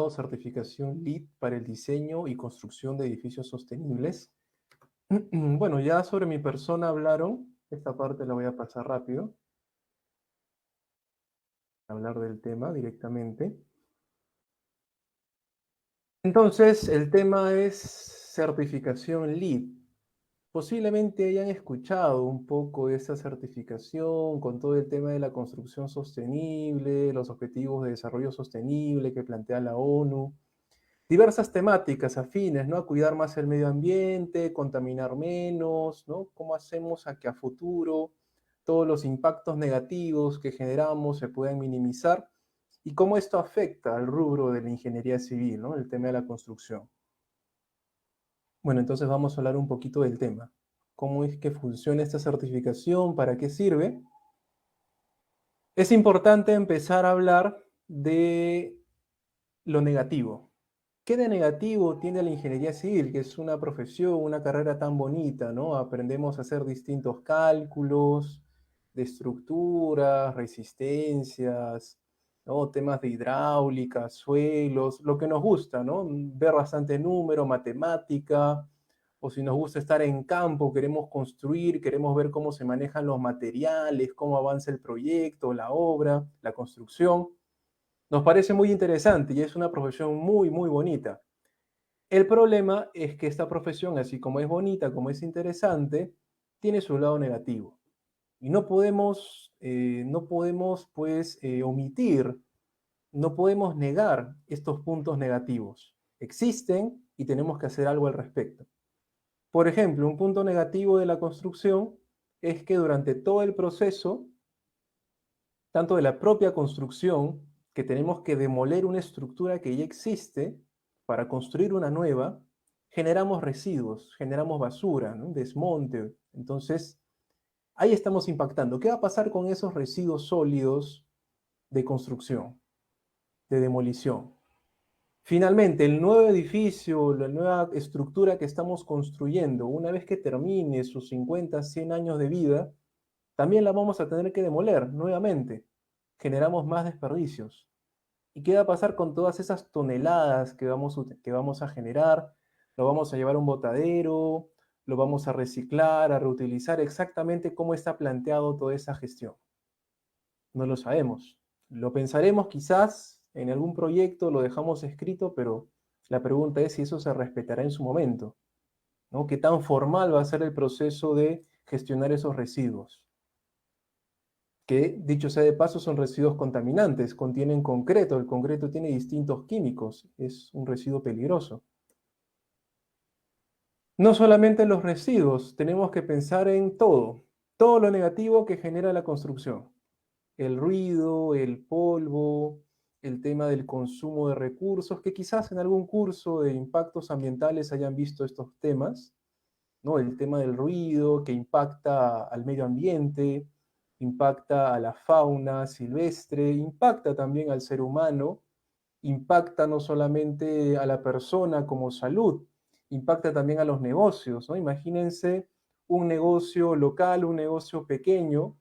certificación LEED para el diseño y construcción de edificios sostenibles. Bueno, ya sobre mi persona hablaron, esta parte la voy a pasar rápido, hablar del tema directamente. Entonces, el tema es certificación LEED. Posiblemente hayan escuchado un poco de esta certificación con todo el tema de la construcción sostenible, los objetivos de desarrollo sostenible que plantea la ONU. Diversas temáticas afines, ¿no? A cuidar más el medio ambiente, contaminar menos, ¿no? ¿Cómo hacemos a que a futuro todos los impactos negativos que generamos se puedan minimizar? Y cómo esto afecta al rubro de la ingeniería civil, ¿no? El tema de la construcción. Bueno, entonces vamos a hablar un poquito del tema. ¿Cómo es que funciona esta certificación? ¿Para qué sirve? Es importante empezar a hablar de lo negativo. ¿Qué de negativo tiene la ingeniería civil? Que es una profesión, una carrera tan bonita, ¿no? Aprendemos a hacer distintos cálculos de estructuras, resistencias, ¿no? Temas de hidráulica, suelos, lo que nos gusta, ¿no? Ver bastante número, matemática, o si nos gusta estar en campo, queremos construir, queremos ver cómo se manejan los materiales, cómo avanza el proyecto, la obra, la construcción. Nos parece muy interesante y es una profesión muy, muy bonita. El problema es que esta profesión, así como es bonita, como es interesante, tiene su lado negativo. Y no podemos pues, omitir, no podemos negar estos puntos negativos. Existen y tenemos que hacer algo al respecto. Por ejemplo, un punto negativo de la construcción es que durante todo el proceso, tanto de la propia construcción, que tenemos que demoler una estructura que ya existe para construir una nueva, generamos residuos, generamos basura, ¿no? Desmonte. Entonces, ahí estamos impactando. ¿Qué va a pasar con esos residuos sólidos de construcción, de demolición? Finalmente, el nuevo edificio, la nueva estructura que estamos construyendo, una vez que termine sus 50, 100 años de vida, también la vamos a tener que demoler nuevamente. Generamos más desperdicios. ¿Y qué va a pasar con todas esas toneladas que vamos a generar? ¿Lo vamos a llevar a un botadero? ¿Lo vamos a reciclar, a reutilizar? Exactamente cómo está planteado toda esa gestión. No lo sabemos. Lo pensaremos quizás en algún proyecto, lo dejamos escrito, pero la pregunta es si eso se respetará en su momento, ¿no? ¿Qué tan formal va a ser el proceso de gestionar esos residuos? Que, dicho sea de paso, son residuos contaminantes, contienen concreto, el concreto tiene distintos químicos, es un residuo peligroso. No solamente en los residuos, tenemos que pensar en todo lo negativo que genera la construcción. El ruido, el polvo, el tema del consumo de recursos, que quizás en algún curso de impactos ambientales hayan visto estos temas, ¿no? El tema del ruido que impacta al medio ambiente, impacta a la fauna silvestre, impacta también al ser humano, impacta no solamente a la persona como salud, impacta también a los negocios, ¿no? Imagínense un negocio local, un negocio pequeño,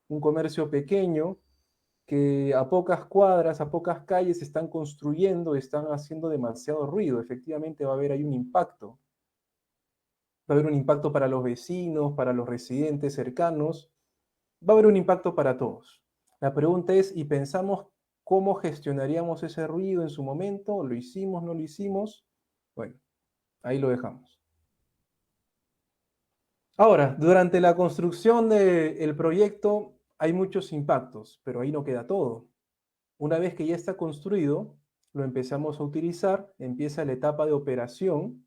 un comercio pequeño, que a pocas cuadras, a pocas calles están construyendo, están haciendo demasiado ruido. Efectivamente va a haber ahí un impacto. Va a haber un impacto para los vecinos, para los residentes cercanos, va a haber un impacto para todos. La pregunta es, ¿y pensamos cómo gestionaríamos ese ruido en su momento? ¿Lo hicimos, no lo hicimos? Bueno, ahí lo dejamos. Ahora, durante la construcción del proyecto hay muchos impactos, pero ahí no queda todo. Una vez que ya está construido, lo empezamos a utilizar, empieza la etapa de operación,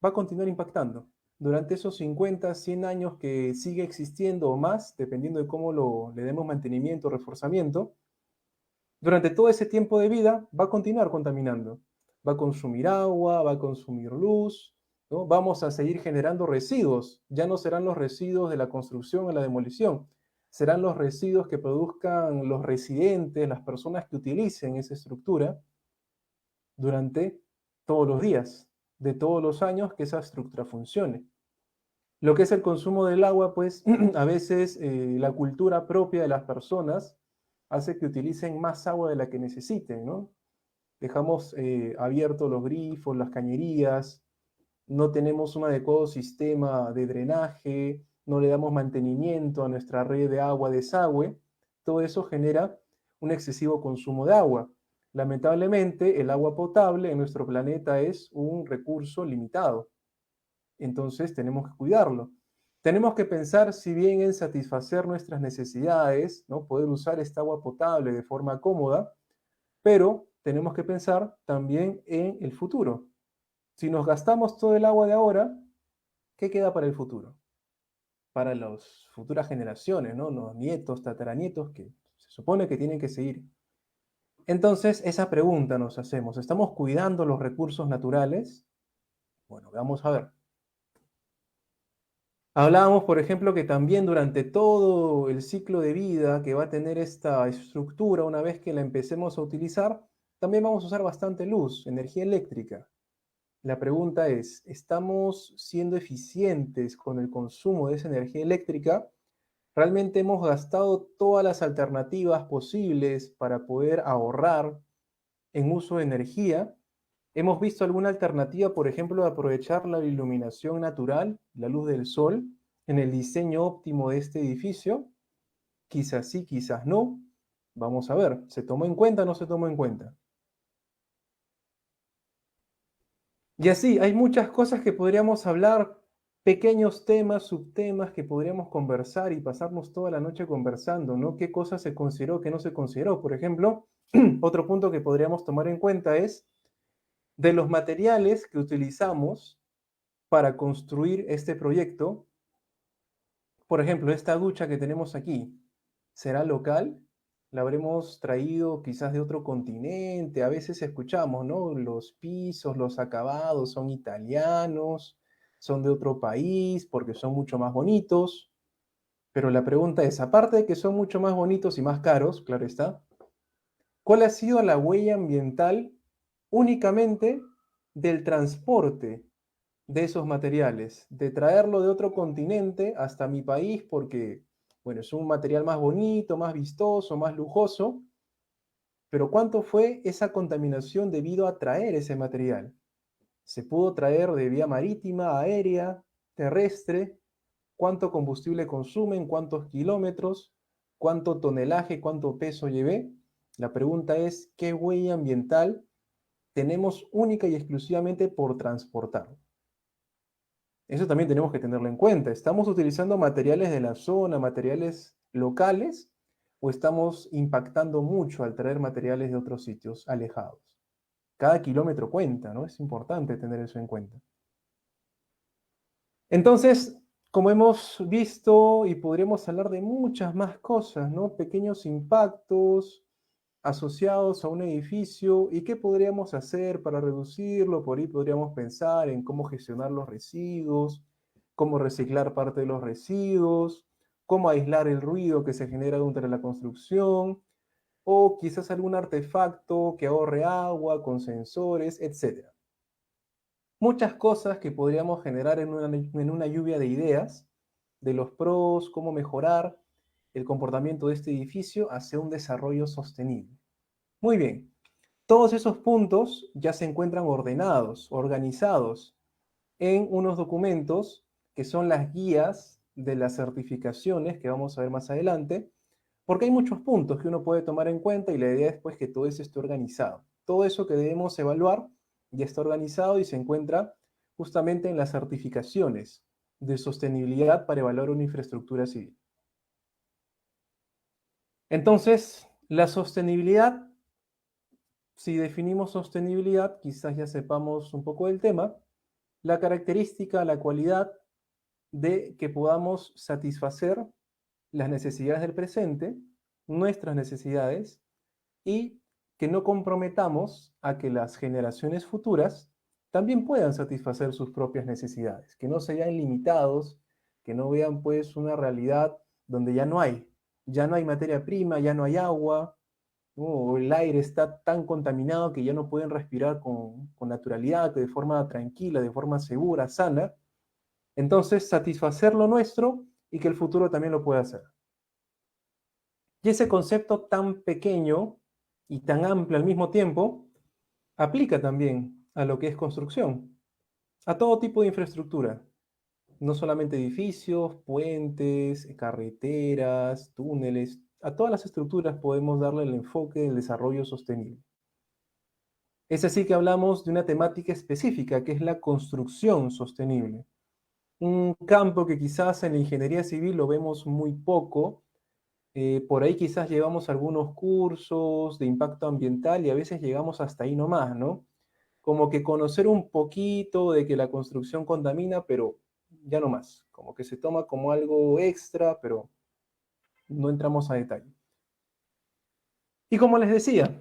va a continuar impactando. Durante esos 50, 100 años que sigue existiendo o más, dependiendo de cómo le demos mantenimiento, reforzamiento, durante todo ese tiempo de vida va a continuar contaminando. Va a consumir agua, va a consumir luz, ¿no? Vamos a seguir generando residuos. Ya no serán los residuos de la construcción o la demolición, serán los residuos que produzcan los residentes, las personas que utilicen esa estructura durante todos los días, de todos los años que esa estructura funcione. Lo que es el consumo del agua, pues a veces la cultura propia de las personas hace que utilicen más agua de la que necesiten, ¿no? dejamos abiertos los grifos, las cañerías, no tenemos un adecuado sistema de drenaje, no le damos mantenimiento a nuestra red de agua, desagüe, todo eso genera un excesivo consumo de agua. Lamentablemente, el agua potable en nuestro planeta es un recurso limitado, entonces tenemos que cuidarlo. Tenemos que pensar, si bien en satisfacer nuestras necesidades, ¿no? Poder usar esta agua potable de forma cómoda, pero tenemos que pensar también en el futuro. Si nos gastamos todo el agua de ahora, ¿qué queda para el futuro? Para las futuras generaciones, ¿no? Los nietos, tataranietos, que se supone que tienen que seguir. Entonces, esa pregunta nos hacemos, ¿estamos cuidando los recursos naturales? Bueno, vamos a ver. Hablábamos, por ejemplo, que también durante todo el ciclo de vida que va a tener esta estructura, una vez que la empecemos a utilizar, también vamos a usar bastante luz, energía eléctrica. La pregunta es, ¿estamos siendo eficientes con el consumo de esa energía eléctrica? ¿Realmente hemos gastado todas las alternativas posibles para poder ahorrar en uso de energía? ¿Hemos visto alguna alternativa, por ejemplo, de aprovechar la iluminación natural, la luz del sol, en el diseño óptimo de este edificio? Quizás sí, quizás no. Vamos a ver, ¿se tomó en cuenta o no se tomó en cuenta? Y así, hay muchas cosas que podríamos hablar, pequeños temas, subtemas que podríamos conversar y pasarnos toda la noche conversando, ¿no? ¿Qué cosas se consideró, qué no se consideró? Por ejemplo, otro punto que podríamos tomar en cuenta es de los materiales que utilizamos para construir este proyecto. Por ejemplo, esta ducha que tenemos aquí, ¿será local? ¿La habremos traído quizás de otro continente? A veces escuchamos, ¿no? Los pisos, los acabados son italianos, son de otro país porque son mucho más bonitos. Pero la pregunta es, aparte de que son mucho más bonitos y más caros, claro está, ¿cuál ha sido la huella ambiental únicamente del transporte de esos materiales, de traerlo de otro continente hasta mi país porque, bueno, es un material más bonito, más vistoso, más lujoso, pero ¿cuánto fue esa contaminación debido a traer ese material? ¿Se pudo traer de vía marítima, aérea, terrestre? ¿Cuánto combustible consumen? ¿Cuántos kilómetros? ¿Cuánto tonelaje? ¿Cuánto peso llevé? La pregunta es, ¿qué huella ambiental tenemos única y exclusivamente por transportar? Eso también tenemos que tenerlo en cuenta. ¿Estamos utilizando materiales de la zona, materiales locales, o estamos impactando mucho al traer materiales de otros sitios alejados? Cada kilómetro cuenta, ¿no? Es importante tener eso en cuenta. Entonces, como hemos visto, y podríamos hablar de muchas más cosas, ¿no? Pequeños impactos asociados a un edificio y qué podríamos hacer para reducirlo. Por ahí podríamos pensar en cómo gestionar los residuos, cómo reciclar parte de los residuos, cómo aislar el ruido que se genera durante la construcción, o quizás algún artefacto que ahorre agua con sensores, etc. Muchas cosas que podríamos generar en una lluvia de ideas, de los pros, cómo mejorar el comportamiento de este edificio hacia un desarrollo sostenible. Muy bien, todos esos puntos ya se encuentran ordenados, organizados en unos documentos que son las guías de las certificaciones que vamos a ver más adelante, porque hay muchos puntos que uno puede tomar en cuenta y la idea es pues que todo eso esté organizado. Todo eso que debemos evaluar ya está organizado y se encuentra justamente en las certificaciones de sostenibilidad para evaluar una infraestructura civil. Entonces, la sostenibilidad, si definimos sostenibilidad, quizás ya sepamos un poco del tema, la característica, la cualidad de que podamos satisfacer las necesidades del presente, nuestras necesidades, y que no comprometamos a que las generaciones futuras también puedan satisfacer sus propias necesidades, que no se vean limitados, que no vean pues una realidad donde ya no hay materia prima, ya no hay agua, ¿no? O el aire está tan contaminado que ya no pueden respirar con naturalidad, de forma tranquila, de forma segura, sana. Entonces, satisfacer lo nuestro y que el futuro también lo pueda hacer. Y ese concepto tan pequeño y tan amplio al mismo tiempo Aplica también a lo que es construcción, a todo tipo de infraestructura, no solamente edificios, puentes, carreteras, túneles, a todas las estructuras podemos darle el enfoque del desarrollo sostenible. Es así que hablamos de una temática específica, que es la construcción sostenible. Un campo que quizás en la ingeniería civil lo vemos muy poco, por ahí quizás llevamos algunos cursos de impacto ambiental y a veces llegamos hasta ahí nomás, ¿no? Como que conocer un poquito de que la construcción contamina, pero ya no más. Como que se toma como algo extra, pero no entramos a detalle. Y como les decía,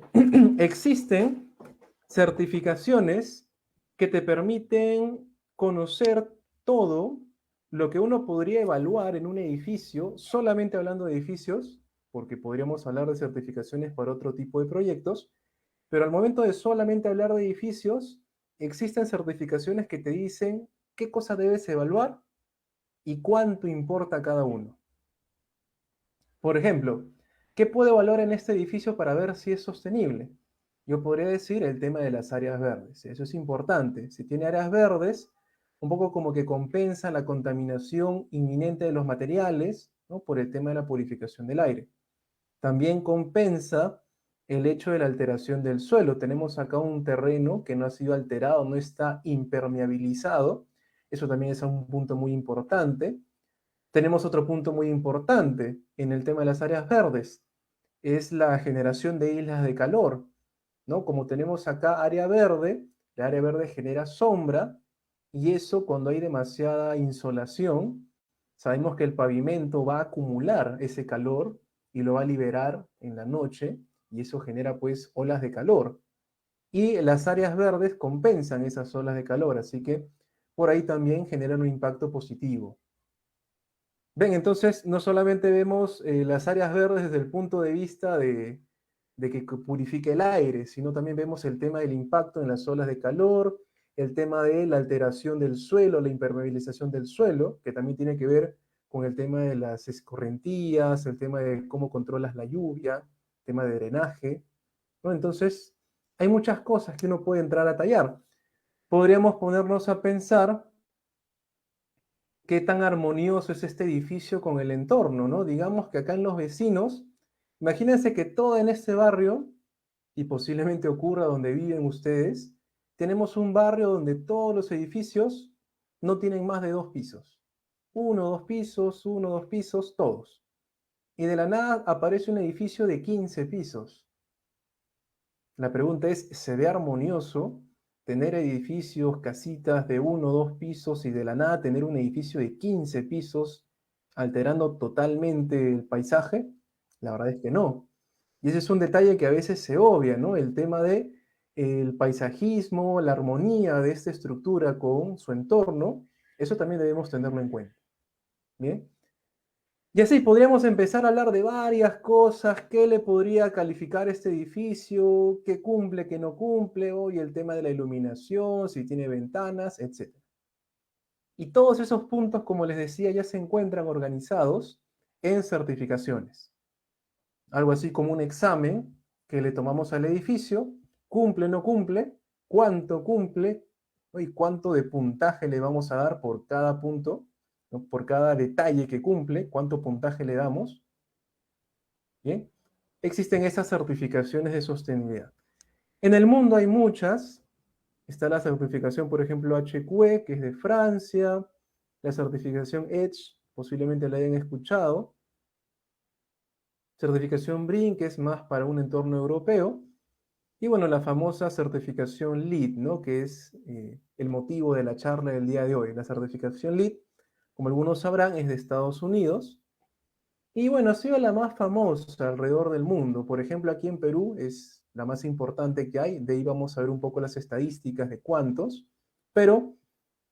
existen certificaciones que te permiten conocer todo lo que uno podría evaluar en un edificio, solamente hablando de edificios, porque podríamos hablar de certificaciones para otro tipo de proyectos, pero al momento de solamente hablar de edificios, existen certificaciones que te dicen qué cosa debes evaluar y cuánto importa cada uno. Por ejemplo, ¿qué puedo evaluar en este edificio para ver si es sostenible? Yo podría decir el tema de las áreas verdes. Eso es importante. Si tiene áreas verdes, un poco como que compensa la contaminación inminente de los materiales, ¿no? Por el tema de la purificación del aire. También compensa el hecho de la alteración del suelo. Tenemos acá un terreno que no ha sido alterado, no está impermeabilizado. Eso también es un punto muy importante. Tenemos otro punto muy importante en el tema de las áreas verdes, es la generación de islas de calor, ¿no? Como tenemos acá área verde, la área verde genera sombra y eso cuando hay demasiada insolación, sabemos que el pavimento va a acumular ese calor y lo va a liberar en la noche y eso genera pues olas de calor. Y las áreas verdes compensan esas olas de calor, así que por ahí también generan un impacto positivo. Ven, entonces no solamente vemos las áreas verdes desde el punto de vista de que purifique el aire, sino también vemos el tema del impacto en las olas de calor, el tema de la alteración del suelo, la impermeabilización del suelo, que también tiene que ver con el tema de las escorrentías, el tema de cómo controlas la lluvia, el tema de drenaje, ¿no? Entonces, hay muchas cosas que uno puede entrar a tallar. Podríamos ponernos a pensar qué tan armonioso es este edificio con el entorno, ¿no? Digamos que acá en los vecinos, imagínense que todo en este barrio, y posiblemente ocurra donde viven ustedes, tenemos un barrio donde todos los edificios no tienen más de 2 pisos. Uno, 2 pisos, uno, 2 pisos, todos. Y de la nada aparece un edificio de 15 pisos. La pregunta es, ¿se ve armonioso tener edificios, casitas de 1 o 2 pisos y de la nada tener un edificio de 15 pisos alterando totalmente el paisaje? La verdad es que no. Y ese es un detalle que a veces se obvia, ¿no? El tema de el paisajismo, la armonía de esta estructura con su entorno, eso también debemos tenerlo en cuenta. Bien. Y así podríamos empezar a hablar de varias cosas, qué le podría calificar este edificio, qué cumple, qué no cumple, hoy el tema de la iluminación, si tiene ventanas, etc. Y todos esos puntos, como les decía, ya se encuentran organizados en certificaciones. Algo así como un examen que le tomamos al edificio, cumple, no cumple, cuánto cumple, ¿no? Y cuánto de puntaje le vamos a dar por cada punto, ¿no? Por cada detalle que cumple, cuánto puntaje le damos. Bien, existen esas certificaciones de sostenibilidad. En el mundo hay muchas. Está la certificación, por ejemplo, HQE, que es de Francia, la certificación EDGE, posiblemente la hayan escuchado, certificación BRIN, que es más para un entorno europeo, y bueno, la famosa certificación LEED, ¿no? Que es el motivo de la charla del día de hoy. La certificación LEED, como algunos sabrán, es de Estados Unidos, y bueno, ha sido la más famosa alrededor del mundo. Por ejemplo, aquí en Perú es la más importante que hay. De ahí vamos a ver un poco las estadísticas de cuántos. Pero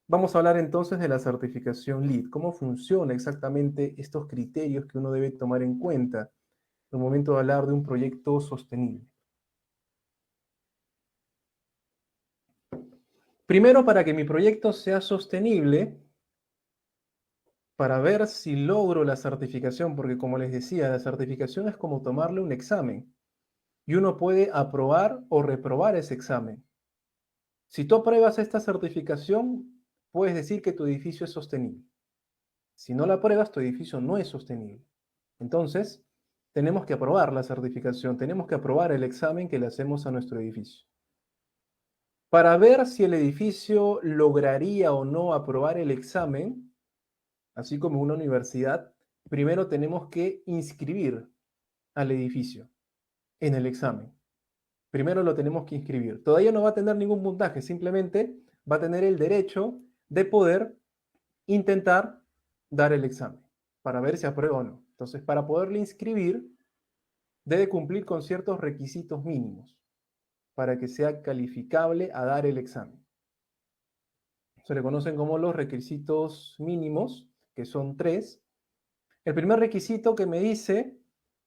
vamos a hablar entonces de la certificación LEED. ¿Cómo funciona exactamente estos criterios que uno debe tomar en cuenta en el momento de hablar de un proyecto sostenible? Primero, para que mi proyecto sea sostenible, para ver si logro la certificación, porque como les decía, la certificación es como tomarle un examen. Y uno puede aprobar o reprobar ese examen. Si tú apruebas esta certificación, puedes decir que tu edificio es sostenible. Si no la apruebas, tu edificio no es sostenible. Entonces, tenemos que aprobar la certificación, tenemos que aprobar el examen que le hacemos a nuestro edificio. Para ver si el edificio lograría o no aprobar el examen, así como una universidad, primero tenemos que inscribir al edificio en el examen. Primero lo tenemos que inscribir. Todavía no va a tener ningún puntaje, simplemente va a tener el derecho de poder intentar dar el examen para ver si aprueba o no. Entonces, para poderle inscribir, debe cumplir con ciertos requisitos mínimos para que sea calificable a dar el examen. Se le conocen como los requisitos mínimos, que son 3. El primer requisito que me dice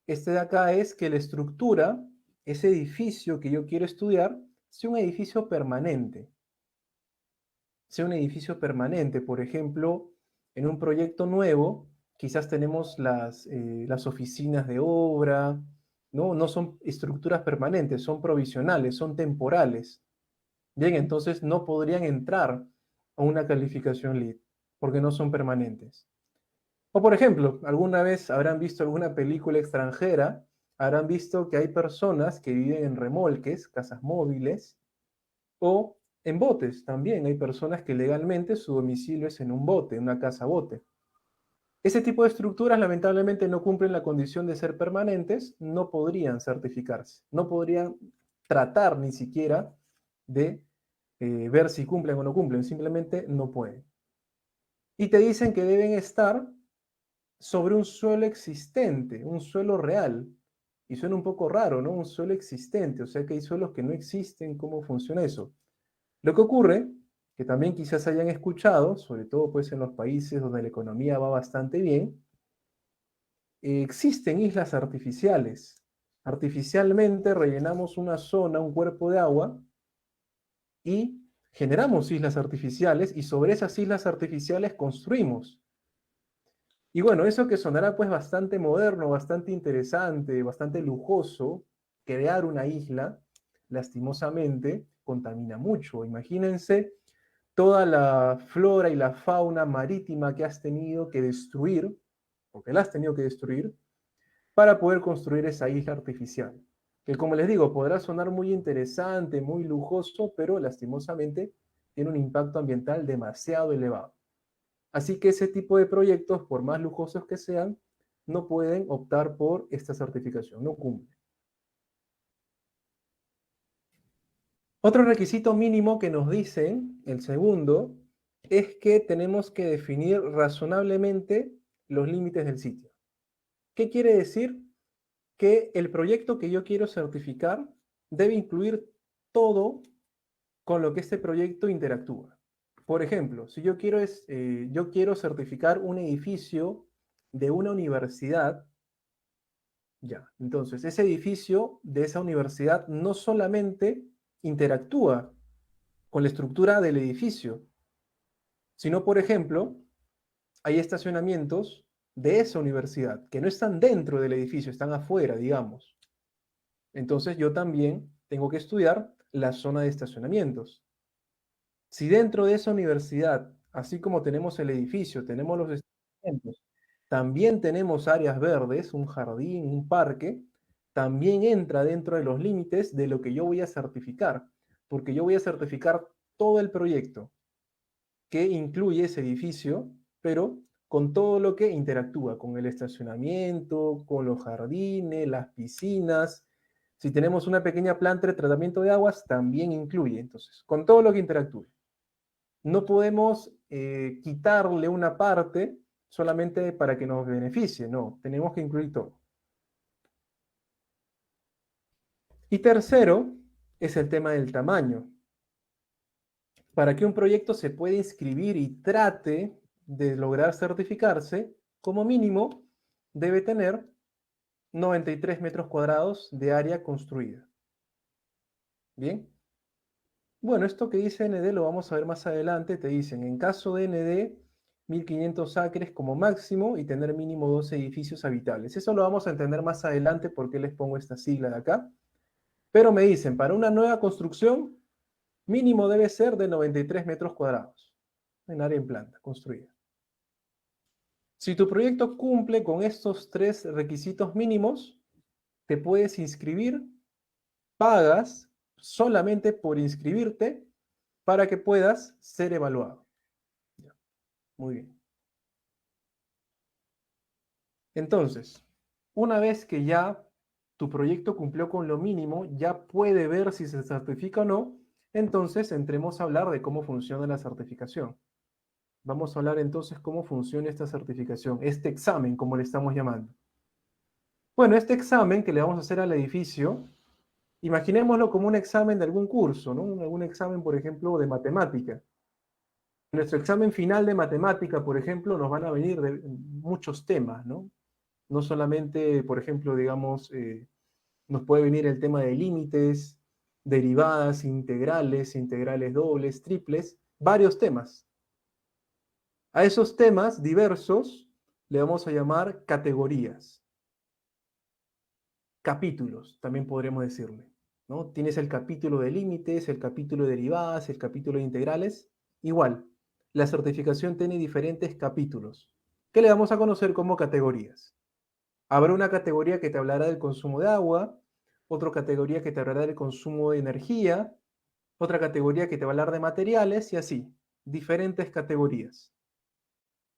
este de acá es que la estructura, ese edificio que yo quiero estudiar, sea un edificio permanente. Sea un edificio permanente. Por ejemplo, en un proyecto nuevo, quizás tenemos las oficinas de obra, ¿no? No son estructuras permanentes, son provisionales, son temporales. Bien, entonces no podrían entrar a una calificación LEED, porque no son permanentes. O por ejemplo, alguna vez habrán visto alguna película extranjera, habrán visto que hay personas que viven en remolques, casas móviles, o en botes también. Hay personas que legalmente su domicilio es en un bote, en una casa bote. Ese tipo de estructuras lamentablemente no cumplen la condición de ser permanentes, no podrían certificarse, no podrían tratar ni siquiera de ver si cumplen o no cumplen, simplemente no pueden. Y te dicen que deben estar sobre un suelo existente, un suelo real. Y suena un poco raro, ¿no? Un suelo existente, o sea que hay suelos que no existen. ¿Cómo funciona eso? Lo que ocurre, que también quizás hayan escuchado, sobre todo pues en los países donde la economía va bastante bien, existen islas artificiales. Artificialmente rellenamos una zona, un cuerpo de agua, y generamos islas artificiales, y sobre esas islas artificiales construimos. Y bueno, eso que sonará pues bastante moderno, bastante interesante, bastante lujoso, crear una isla, lastimosamente, contamina mucho. Imagínense toda la flora y la fauna marítima que has tenido que destruir, porque la has tenido que destruir, para poder construir esa isla artificial. Que como les digo, podrá sonar muy interesante, muy lujoso, pero lastimosamente tiene un impacto ambiental demasiado elevado. Así que ese tipo de proyectos, por más lujosos que sean, no pueden optar por esta certificación, no cumplen. Otro requisito mínimo que nos dicen, el segundo, es que tenemos que definir razonablemente los límites del sitio. ¿Qué quiere decir? Que el proyecto que yo quiero certificar debe incluir todo con lo que este proyecto interactúa. Por ejemplo, si yo quiero certificar un edificio de una universidad, ya, entonces ese edificio de esa universidad no solamente interactúa con la estructura del edificio, sino, por ejemplo, hay estacionamientos de esa universidad que no están dentro del edificio, están afuera, digamos. Entonces yo también tengo que estudiar la zona de estacionamientos. Si dentro de esa universidad, así como tenemos el edificio, tenemos los estacionamientos, también tenemos áreas verdes, un jardín, un parque, también entra dentro de los límites de lo que yo voy a certificar, porque yo voy a certificar todo el proyecto que incluye ese edificio, pero con todo lo que interactúa, con el estacionamiento, con los jardines, las piscinas. Si tenemos una pequeña planta de tratamiento de aguas, también incluye, entonces, con todo lo que interactúe. No podemos quitarle una parte solamente para que nos beneficie, no, tenemos que incluir todo. Y tercero, es el tema del tamaño. Para que un proyecto se pueda inscribir y trate de lograr certificarse, como mínimo debe tener 93 metros cuadrados de área construida. Bien. Bueno, esto que dice ND lo vamos a ver más adelante. Te dicen, en caso de ND, 1500 acres como máximo y tener mínimo 2 edificios habitables. Eso lo vamos a entender más adelante porque les pongo esta sigla de acá. Pero me dicen, para una nueva construcción, Mínimo debe ser de 93 metros cuadrados en área en planta construida. Si tu proyecto cumple con estos 3 requisitos mínimos, te puedes inscribir, pagas solamente por inscribirte para que puedas ser evaluado. Muy bien. Entonces, una vez que ya tu proyecto cumplió con lo mínimo, ya puede ver si se certifica o no, entonces entremos a hablar de cómo funciona la certificación. Vamos a hablar entonces cómo funciona esta certificación, este examen, como le estamos llamando. Bueno, este examen que le vamos a hacer al edificio, imaginémoslo como un examen de algún curso, ¿no? Algún examen, por ejemplo, de matemática. En nuestro examen final de matemática, por ejemplo, nos van a venir de muchos temas, ¿no? No solamente, por ejemplo, digamos, nos puede venir el tema de límites, derivadas, integrales, integrales dobles, triples, varios temas. A esos temas diversos le vamos a llamar categorías, capítulos, también podríamos decirle, ¿no? Tienes el capítulo de límites, el capítulo de derivadas, el capítulo de integrales. Igual, la certificación tiene diferentes capítulos, que le vamos a conocer como categorías. Habrá una categoría que te hablará del consumo de agua, otra categoría que te hablará del consumo de energía, otra categoría que te va a hablar de materiales y así, diferentes categorías.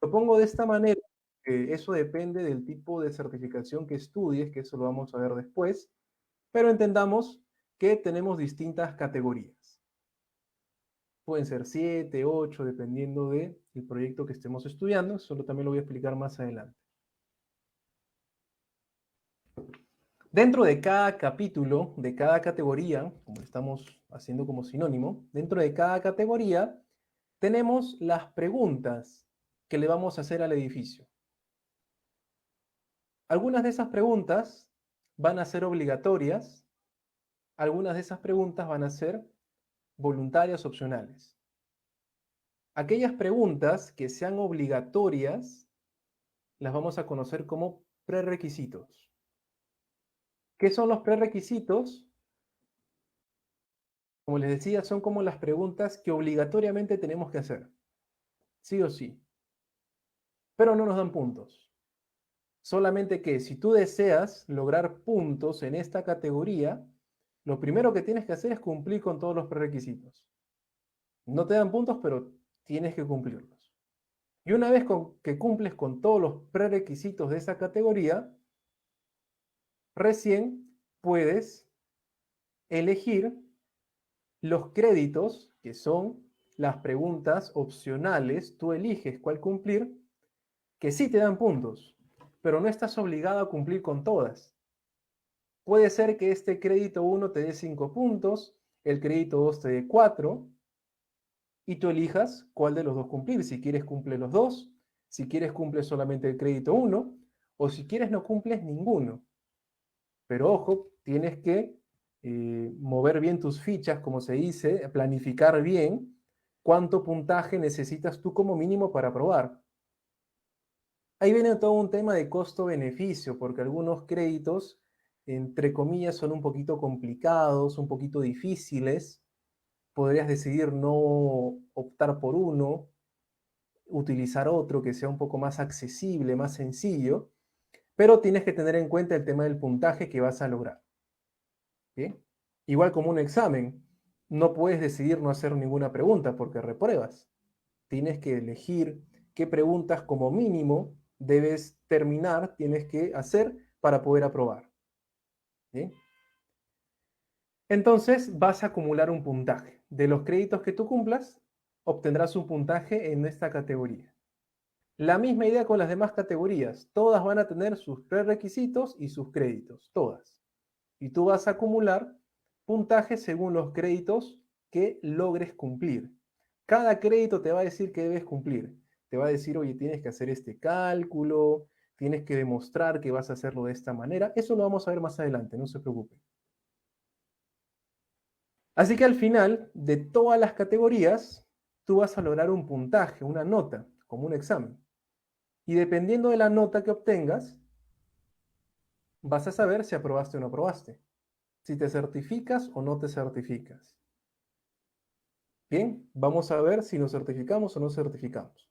Lo pongo de esta manera, que eso depende del tipo de certificación que estudies, que eso lo vamos a ver después, pero entendamos que tenemos distintas categorías. Pueden ser 7, 8, dependiendo del proyecto que estemos estudiando, eso también lo voy a explicar más adelante. Dentro de cada capítulo, de cada categoría, como estamos haciendo como sinónimo, dentro de cada categoría tenemos las preguntas que le vamos a hacer al edificio. Algunas de esas preguntas van a ser obligatorias, algunas de esas preguntas van a ser voluntarias, opcionales. Aquellas preguntas que sean obligatorias las vamos a conocer como prerequisitos. ¿Qué son los prerequisitos? Como les decía, son como las preguntas que obligatoriamente tenemos que hacer, sí o sí, pero no nos dan puntos. Solamente que si tú deseas lograr puntos en esta categoría, lo primero que tienes que hacer es cumplir con todos los prerequisitos. No te dan puntos, pero tienes que cumplirlos. Y una vez que cumples con todos los prerequisitos de esa categoría, recién puedes elegir los créditos, que son las preguntas opcionales, tú eliges cuál cumplir, que sí te dan puntos, pero no estás obligado a cumplir con todas. Puede ser que este crédito 1 te dé 5 puntos, el crédito 2 te dé 4, y tú elijas cuál de los dos cumplir. Si quieres cumple los dos, si quieres cumple solamente el crédito 1, o si quieres no cumples ninguno. Pero ojo, tienes que mover bien tus fichas, como se dice, planificar bien cuánto puntaje necesitas tú como mínimo para aprobar. Ahí viene todo un tema de costo-beneficio, porque algunos créditos, entre comillas, son un poquito complicados, un poquito difíciles. Podrías decidir no optar por uno, utilizar otro que sea un poco más accesible, más sencillo, pero tienes que tener en cuenta el tema del puntaje que vas a lograr. ¿Sí? Igual como un examen, no puedes decidir no hacer ninguna pregunta porque repruebas. Tienes que elegir qué preguntas como mínimo debes terminar, tienes que hacer para poder aprobar. ¿Sí? Entonces vas a acumular un puntaje. De los créditos que tú cumplas, obtendrás un puntaje en esta categoría. La misma idea con las demás categorías. Todas van a tener sus prerequisitos y sus créditos, todas. Y tú vas a acumular puntajes según los créditos que logres cumplir. Cada crédito te va a decir que debes cumplir. Te va a decir, oye, tienes que hacer este cálculo, tienes que demostrar que vas a hacerlo de esta manera. Eso lo vamos a ver más adelante, no se preocupen. Así que al final de todas las categorías, tú vas a lograr un puntaje, una nota, como un examen. Y dependiendo de la nota que obtengas, vas a saber si aprobaste o no aprobaste, si te certificas o no te certificas. Bien, vamos a ver si nos certificamos o no certificamos.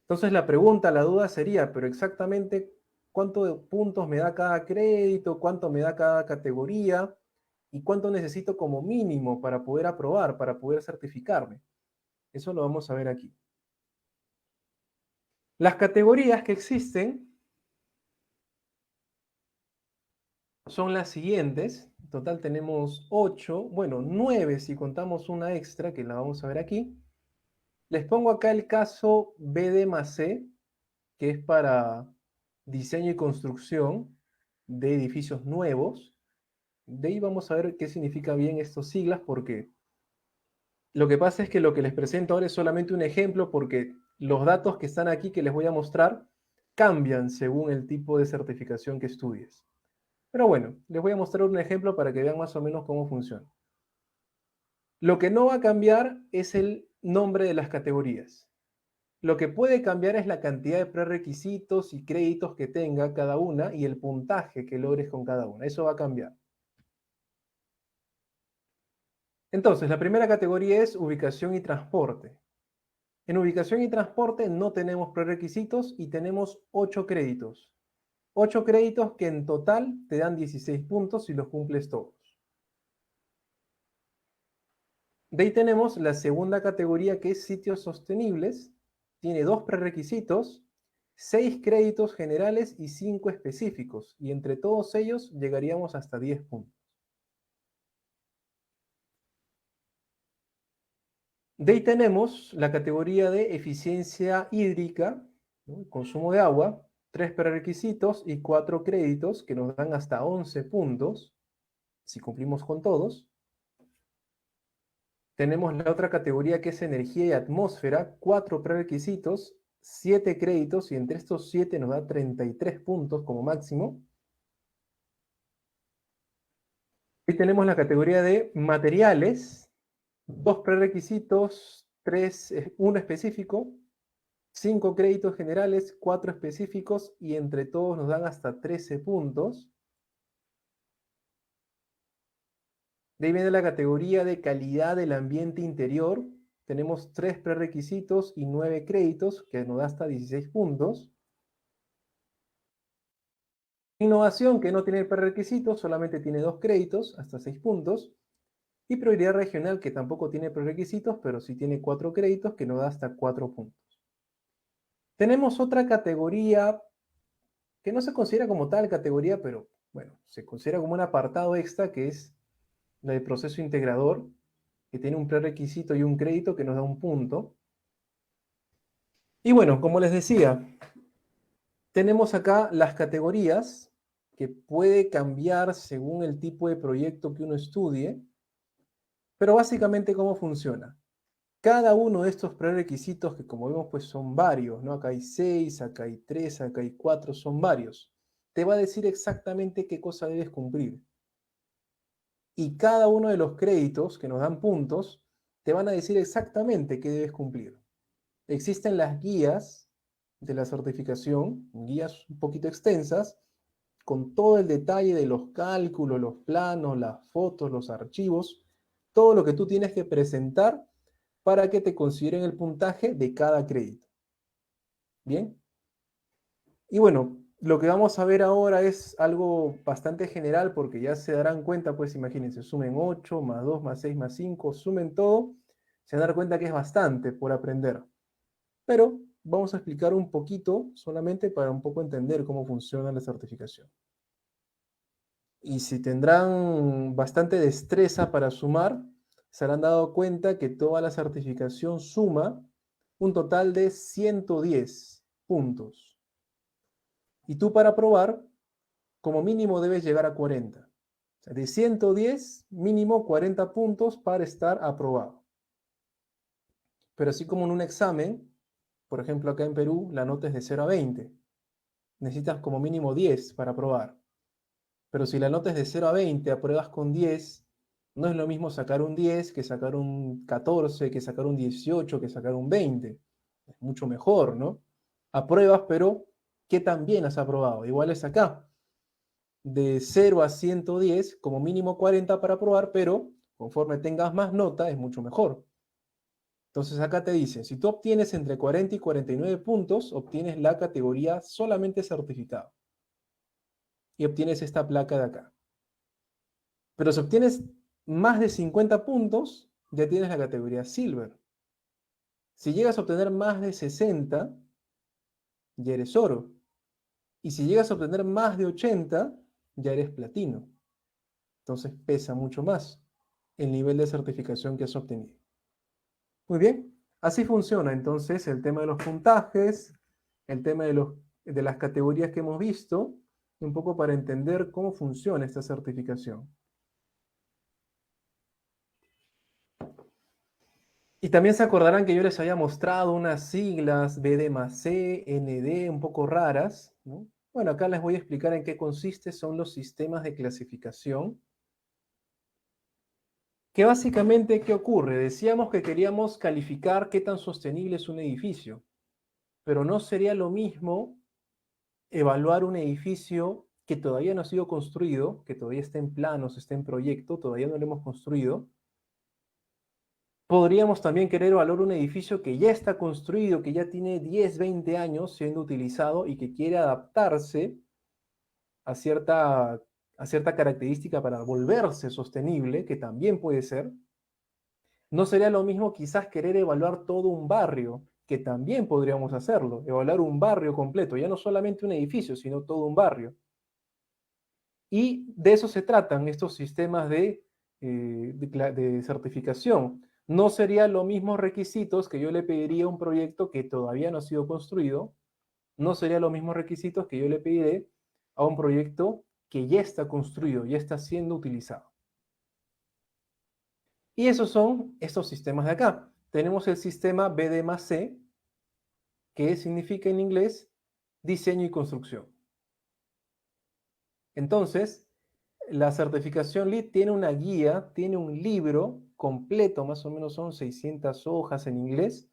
Entonces la pregunta, la duda sería, pero exactamente cuánto de puntos me da cada crédito, cuánto me da cada categoría y cuánto necesito como mínimo para poder aprobar, para poder certificarme. Eso lo vamos a ver aquí. Las categorías que existen son las siguientes. En total tenemos 8, bueno, 9 si contamos una extra, que la vamos a ver aquí. Les pongo acá el caso BD+C, que es para diseño y construcción de edificios nuevos. De ahí vamos a ver qué significa bien estas siglas, porque lo que pasa es que lo que les presento ahora es solamente un ejemplo, porque los datos que están aquí que les voy a mostrar cambian según el tipo de certificación que estudies. Pero bueno, les voy a mostrar un ejemplo para que vean más o menos cómo funciona. Lo que no va a cambiar es el nombre de las categorías. Lo que puede cambiar es la cantidad de prerequisitos y créditos que tenga cada una y el puntaje que logres con cada una. Eso va a cambiar. Entonces, la primera categoría es ubicación y transporte. En ubicación y transporte no tenemos prerequisitos y tenemos 8 créditos. 8 créditos que en total te dan 16 puntos si los cumples todos. De ahí tenemos la segunda categoría que es sitios sostenibles. Tiene 2 prerequisitos, 6 créditos generales y 5 específicos. Y entre todos ellos llegaríamos hasta 10 puntos. De ahí tenemos la categoría de eficiencia hídrica, ¿no? Consumo de agua, 3 prerequisitos y 4 créditos que nos dan hasta 11 puntos, si cumplimos con todos. Tenemos la otra categoría que es energía y atmósfera, 4 prerequisitos, 7 créditos y entre estos 7 nos da 33 puntos como máximo. Y tenemos la categoría de materiales, 2 prerequisitos, 3, 1 específico, 5 créditos generales, 4 específicos y entre todos nos dan hasta 13 puntos. De ahí viene la categoría de calidad del ambiente interior. Tenemos 3 prerequisitos y 9 créditos, que nos da hasta 16 puntos. Innovación, que no tiene prerequisitos, solamente tiene 2 créditos, hasta 6 puntos. Y prioridad regional, que tampoco tiene prerequisitos, pero sí tiene 4 créditos, que nos da hasta 4 puntos. Tenemos otra categoría que no se considera como tal categoría, pero bueno, se considera como un apartado extra, que es la del proceso integrador, que tiene un prerequisito y un crédito que nos da un punto. Y bueno, como les decía, tenemos acá las categorías que puede cambiar según el tipo de proyecto que uno estudie, pero básicamente cómo funciona. Cada uno de estos prerequisitos, que como vemos pues son varios, ¿no? Acá hay 6, acá hay 3, acá hay 4, son varios. Te va a decir exactamente qué cosa debes cumplir. Y cada uno de los créditos que nos dan puntos, te van a decir exactamente qué debes cumplir. Existen las guías de la certificación, guías un poquito extensas, con todo el detalle de los cálculos, los planos, las fotos, los archivos, todo lo que tú tienes que presentar para que te consideren el puntaje de cada crédito. Bien. Y bueno, lo que vamos a ver ahora es algo bastante general porque ya se darán cuenta, pues imagínense, sumen 8 más 2 más 6 más 5, sumen todo, se van a dar cuenta que es bastante por aprender. Pero vamos a explicar un poquito, solamente para un poco entender cómo funciona la certificación. Y si tendrán bastante destreza para sumar, se habrán dado cuenta que toda la certificación suma un total de 110 puntos. Y tú para probar, como mínimo debes llegar a 40. O sea, de 110, mínimo 40 puntos para estar aprobado. Pero así como en un examen, por ejemplo acá en Perú, la nota es de 0 a 20. Necesitas como mínimo 10 para aprobar. Pero si la nota es de 0 a 20, apruebas con 10, no es lo mismo sacar un 10 que sacar un 14, que sacar un 18, que sacar un 20. Es mucho mejor, ¿no? Apruebas, pero ¿qué tan bien has aprobado? Igual es acá. De 0 a 110, como mínimo 40 para aprobar, pero conforme tengas más nota, es mucho mejor. Entonces acá te dicen, si tú obtienes entre 40 y 49 puntos, obtienes la categoría solamente certificado. Y obtienes esta placa de acá. Pero si obtienes más de 50 puntos, ya tienes la categoría Silver. Si llegas a obtener más de 60, ya eres oro. Y si llegas a obtener más de 80, ya eres platino. Entonces pesa mucho más el nivel de certificación que has obtenido. Muy bien, así funciona entonces el tema de los puntajes, el tema de las categorías que hemos visto, un poco para entender cómo funciona esta certificación. Y también se acordarán que yo les había mostrado unas siglas BD más C, ND, un poco raras, ¿no? Bueno, acá les voy a explicar en qué consiste, son los sistemas de clasificación. Que básicamente, ¿qué ocurre? Decíamos que queríamos calificar qué tan sostenible es un edificio, pero no sería lo mismo evaluar un edificio que todavía no ha sido construido, que todavía está en planos, está en proyecto, todavía no lo hemos construido. Podríamos también querer evaluar un edificio que ya está construido, que ya tiene 10, 20 años siendo utilizado y que quiere adaptarse a cierta característica para volverse sostenible, que también puede ser. No sería lo mismo quizás querer evaluar todo un barrio, que también podríamos hacerlo, evaluar un barrio completo, ya no solamente un edificio, sino todo un barrio. Y de eso se tratan estos sistemas de certificación. No serían los mismos requisitos que yo le pediría a un proyecto que todavía no ha sido construido, no serían los mismos requisitos que yo le pediré a un proyecto que ya está construido, ya está siendo utilizado. Y esos son estos sistemas de acá. Tenemos el sistema BD más C, que significa en inglés diseño y construcción. Entonces, la certificación LEED tiene una guía, tiene un libro completo, más o menos son 600 hojas en inglés,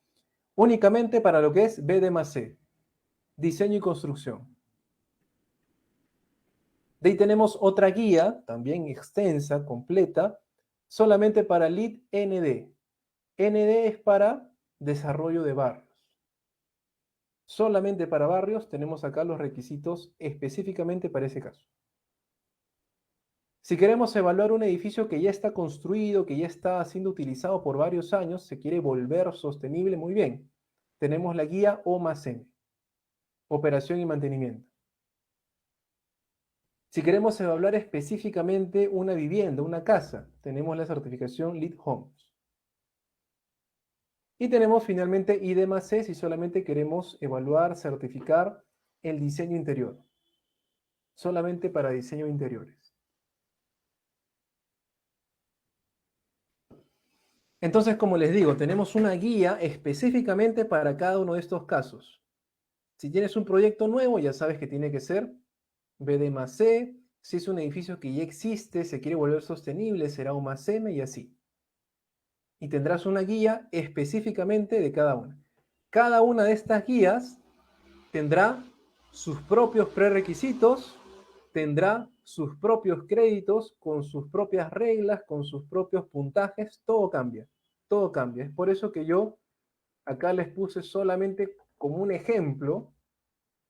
únicamente para lo que es BD más C, diseño y construcción. De ahí tenemos otra guía, también extensa, completa, solamente para LEED ND. ND es para desarrollo de barrios. Solamente para barrios tenemos acá los requisitos específicamente para ese caso. Si queremos evaluar un edificio que ya está construido, que ya está siendo utilizado por varios años, se quiere volver sostenible, muy bien. Tenemos la guía O más N, operación y mantenimiento. Si queremos evaluar específicamente una vivienda, una casa, tenemos la certificación LEED Homes. Y tenemos finalmente ID más C si solamente queremos evaluar, certificar el diseño interior. Solamente para diseño de interiores. Entonces, como les digo, tenemos una guía específicamente para cada uno de estos casos. Si tienes un proyecto nuevo, ya sabes que tiene que ser BD más C. Si es un edificio que ya existe, se quiere volver sostenible, será O más M y así. Y tendrás una guía específicamente de cada una. Cada una de estas guías tendrá sus propios prerequisitos, tendrá sus propios créditos, con sus propias reglas, con sus propios puntajes, todo cambia, todo cambia. Es por eso que yo acá les puse solamente como un ejemplo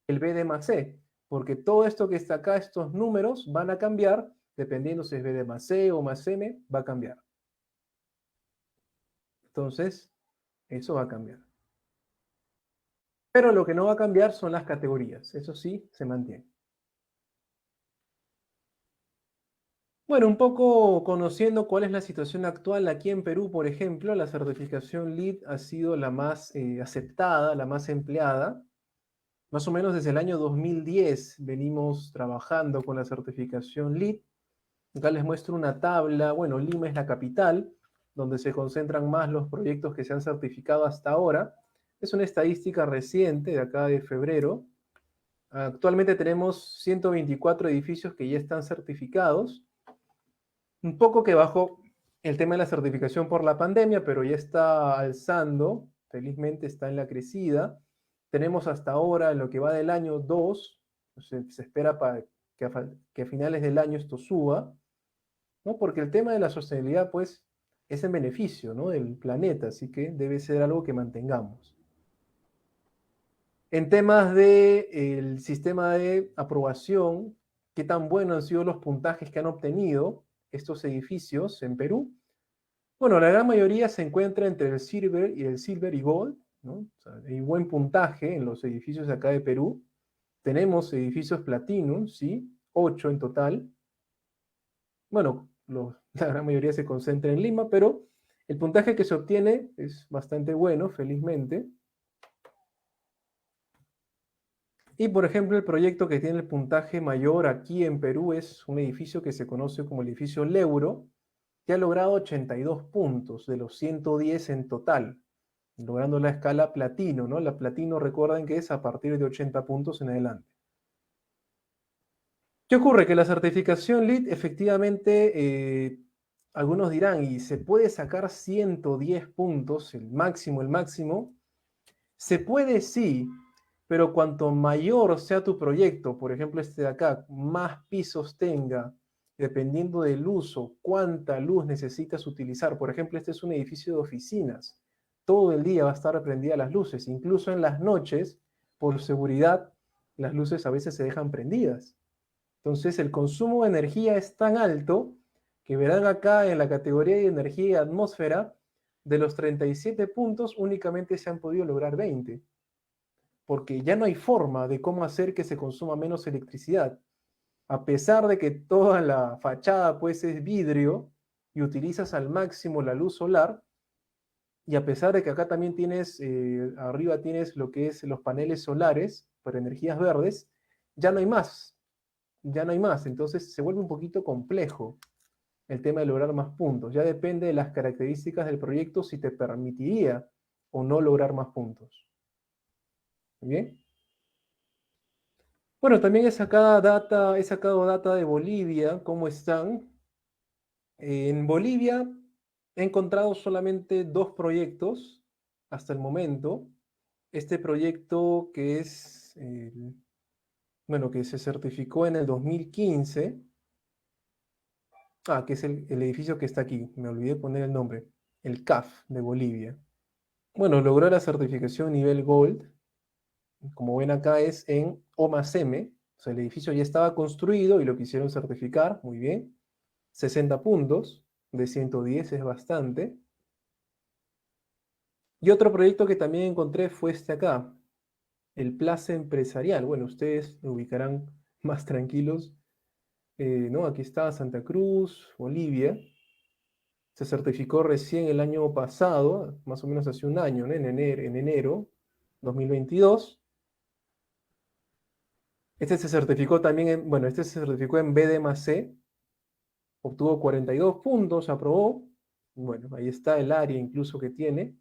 el BD más C, porque todo esto que está acá, estos números van a cambiar, dependiendo si es BD más C o más M, va a cambiar. Entonces, eso va a cambiar. Pero lo que no va a cambiar son las categorías, eso sí, se mantiene. Bueno, un poco conociendo cuál es la situación actual aquí en Perú, por ejemplo, la certificación LEED ha sido la más aceptada, la más empleada. Más o menos desde el año 2010 venimos trabajando con la certificación LEED. Acá les muestro una tabla, bueno, Lima es la capital, donde se concentran más los proyectos que se han certificado hasta ahora. Es una estadística reciente de acá de febrero. Actualmente tenemos 124 edificios que ya están certificados. Un poco que bajó el tema de la certificación por la pandemia, pero ya está alzando, felizmente está en la crecida. Tenemos hasta ahora, en lo que va del año, dos, se espera que a finales del año esto suba, ¿no? Porque el tema de la sostenibilidad, pues, es en beneficio, ¿no?, del planeta, así que debe ser algo que mantengamos. En temas del sistema de aprobación, ¿qué tan buenos han sido los puntajes que han obtenido estos edificios en Perú? Bueno, la gran mayoría se encuentra entre el silver y gold, ¿no? O sea, hay buen puntaje en los edificios de acá de Perú. Tenemos edificios platinum, ¿sí? 8 en total. Bueno, la gran mayoría se concentra en Lima, pero el puntaje que se obtiene es bastante bueno, felizmente. Y por ejemplo, el proyecto que tiene el puntaje mayor aquí en Perú es un edificio que se conoce como el edificio Leuro, que ha logrado 82 puntos de los 110 en total, logrando la escala platino, ¿no? La platino, recuerden que es a partir de 80 puntos en adelante. ¿Qué ocurre? Que la certificación LEED efectivamente, algunos dirán, ¿y se puede sacar 110 puntos, el máximo, el máximo? Se puede, sí, pero cuanto mayor sea tu proyecto, por ejemplo este de acá, más pisos tenga, dependiendo del uso, cuánta luz necesitas utilizar. Por ejemplo, este es un edificio de oficinas. Todo el día va a estar prendidas las luces, incluso en las noches, por seguridad, las luces a veces se dejan prendidas. Entonces el consumo de energía es tan alto que verán acá en la categoría de energía y atmósfera, de los 37 puntos únicamente se han podido lograr 20, porque ya no hay forma de cómo hacer que se consuma menos electricidad. A pesar de que toda la fachada pues es vidrio y utilizas al máximo la luz solar, y a pesar de que acá también tienes, arriba tienes lo que es los paneles solares para energías verdes, ya no hay más, ya no hay más. Entonces se vuelve un poquito complejo el tema de lograr más puntos. Ya depende de las características del proyecto si te permitiría o no lograr más puntos. ¿Bien? Bueno, también he sacado data de Bolivia, ¿cómo están? En Bolivia he encontrado solamente 2 proyectos hasta el momento. Este proyecto que es, bueno, que se certificó en el 2015, que es el edificio que está aquí, me olvidé poner el nombre, el CAF de Bolivia. Bueno, logró la certificación nivel Gold. Como ven acá es en O más M, o sea, el edificio ya estaba construido y lo quisieron certificar, muy bien. 60 puntos, de 110 es bastante. Y otro proyecto que también encontré fue este acá, el Plaza Empresarial. Bueno, ustedes lo ubicarán más tranquilos, ¿no? Aquí está Santa Cruz, Bolivia. Se certificó recién el año pasado, más o menos hace un año, ¿no? En enero 2022. Este se certificó también bueno, este se certificó en B D más C, obtuvo 42 puntos, aprobó. Bueno, ahí está el área incluso que tiene.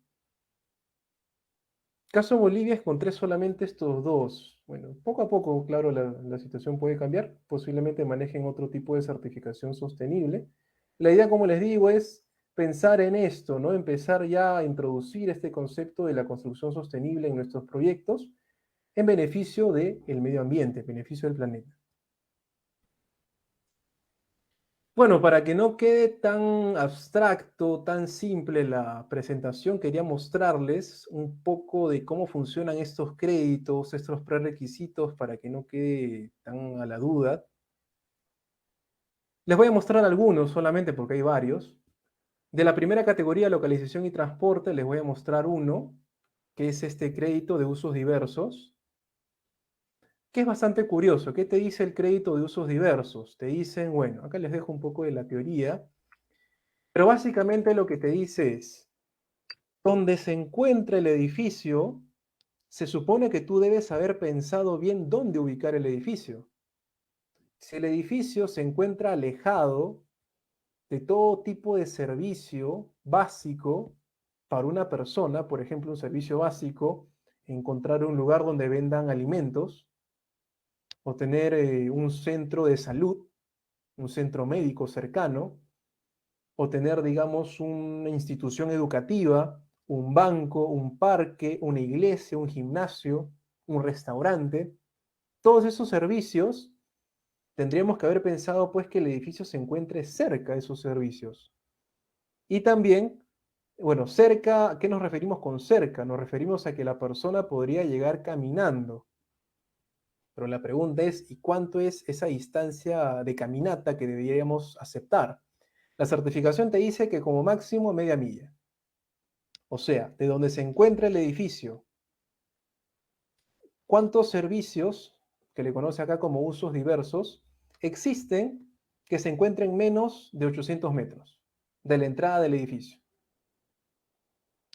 Caso Bolivia encontré solamente estos dos. Bueno, poco a poco, claro, la situación puede cambiar. Posiblemente manejen otro tipo de certificación sostenible. La idea, como les digo, es pensar en esto, ¿no? Empezar ya a introducir este concepto de la construcción sostenible en nuestros proyectos en beneficio del medio ambiente, en beneficio del planeta. Bueno, para que no quede tan abstracto, tan simple la presentación, quería mostrarles un poco de cómo funcionan estos créditos, estos prerequisitos, para que no quede tan a la duda. Les voy a mostrar algunos solamente porque hay varios. De la primera categoría, localización y transporte, les voy a mostrar uno, que es este crédito de usos diversos, que es bastante curioso. ¿Qué te dice el crédito de usos diversos? Te dicen, bueno, acá les dejo un poco de la teoría, pero básicamente lo que te dice es, donde se encuentra el edificio, se supone que tú debes haber pensado bien dónde ubicar el edificio. Si el edificio se encuentra alejado de todo tipo de servicio básico para una persona, por ejemplo, un servicio básico, encontrar un lugar donde vendan alimentos, o tener un centro de salud, un centro médico cercano, o tener, digamos, una institución educativa, un banco, un parque, una iglesia, un gimnasio, un restaurante. Todos esos servicios tendríamos que haber pensado pues que el edificio se encuentre cerca de esos servicios. Y también, bueno, cerca, ¿a qué nos referimos con cerca? Nos referimos a que la persona podría llegar caminando. Pero la pregunta es, ¿y cuánto es esa distancia de caminata que deberíamos aceptar? La certificación te dice que como máximo media milla. O sea, de donde se encuentra el edificio, ¿cuántos servicios, que le conoce acá como usos diversos, existen que se encuentren menos de 800 metros de la entrada del edificio?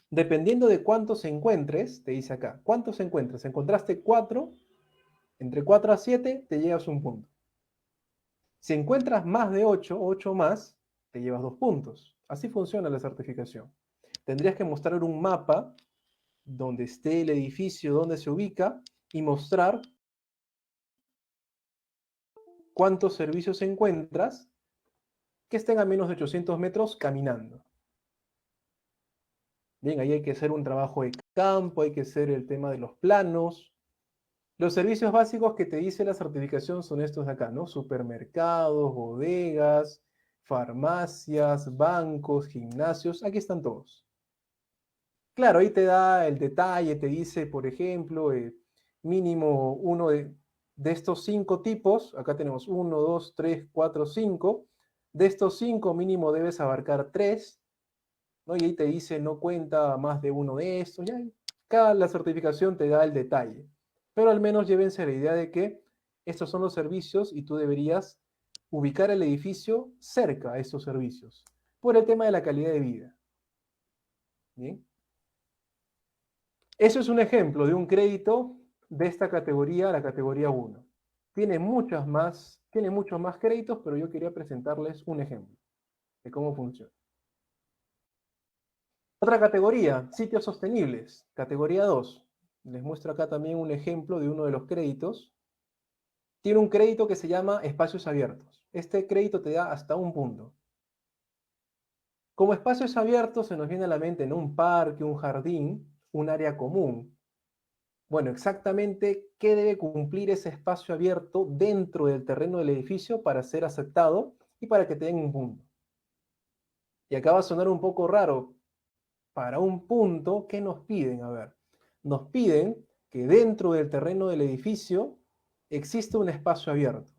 Dependiendo de cuántos encuentres, te dice acá, ¿cuántos encuentres? Encontraste 4, entre 4 a 7 te llevas un punto. Si encuentras más de 8, 8 más, te llevas 2 puntos. Así funciona la certificación. Tendrías que mostrar un mapa donde esté el edificio, donde se ubica, y mostrar cuántos servicios encuentras que estén a menos de 800 metros caminando. Bien, ahí hay que hacer un trabajo de campo, hay que hacer el tema de los planos. Los servicios básicos que te dice la certificación son estos de acá, ¿no? Supermercados, bodegas, farmacias, bancos, gimnasios, aquí están todos. Claro, ahí te da el detalle, te dice, por ejemplo, mínimo uno de estos 5 tipos, acá tenemos 1, 2, 3, 4, 5, de estos 5 mínimo debes abarcar 3, ¿no? Y ahí te dice no cuenta más de uno de estos, ya. Cada la certificación te da el detalle, pero al menos llévense la idea de que estos son los servicios y tú deberías ubicar el edificio cerca a estos servicios, por el tema de la calidad de vida. ¿Bien? Eso es un ejemplo de un crédito de esta categoría, la categoría 1. Tiene muchos más créditos, pero yo quería presentarles un ejemplo de cómo funciona. Otra categoría, sitios sostenibles, categoría 2. Les muestro acá también un ejemplo de uno de los créditos. Tiene un crédito que se llama espacios abiertos. Este crédito te da hasta un punto. Como espacios abiertos se nos viene a la mente, ¿no? Un parque, un jardín, un área común. Bueno, exactamente qué debe cumplir ese espacio abierto dentro del terreno del edificio para ser aceptado y para que tenga un punto. Y acá va a sonar un poco raro. Para un punto, ¿qué nos piden? A ver, nos piden que dentro del terreno del edificio exista un espacio abierto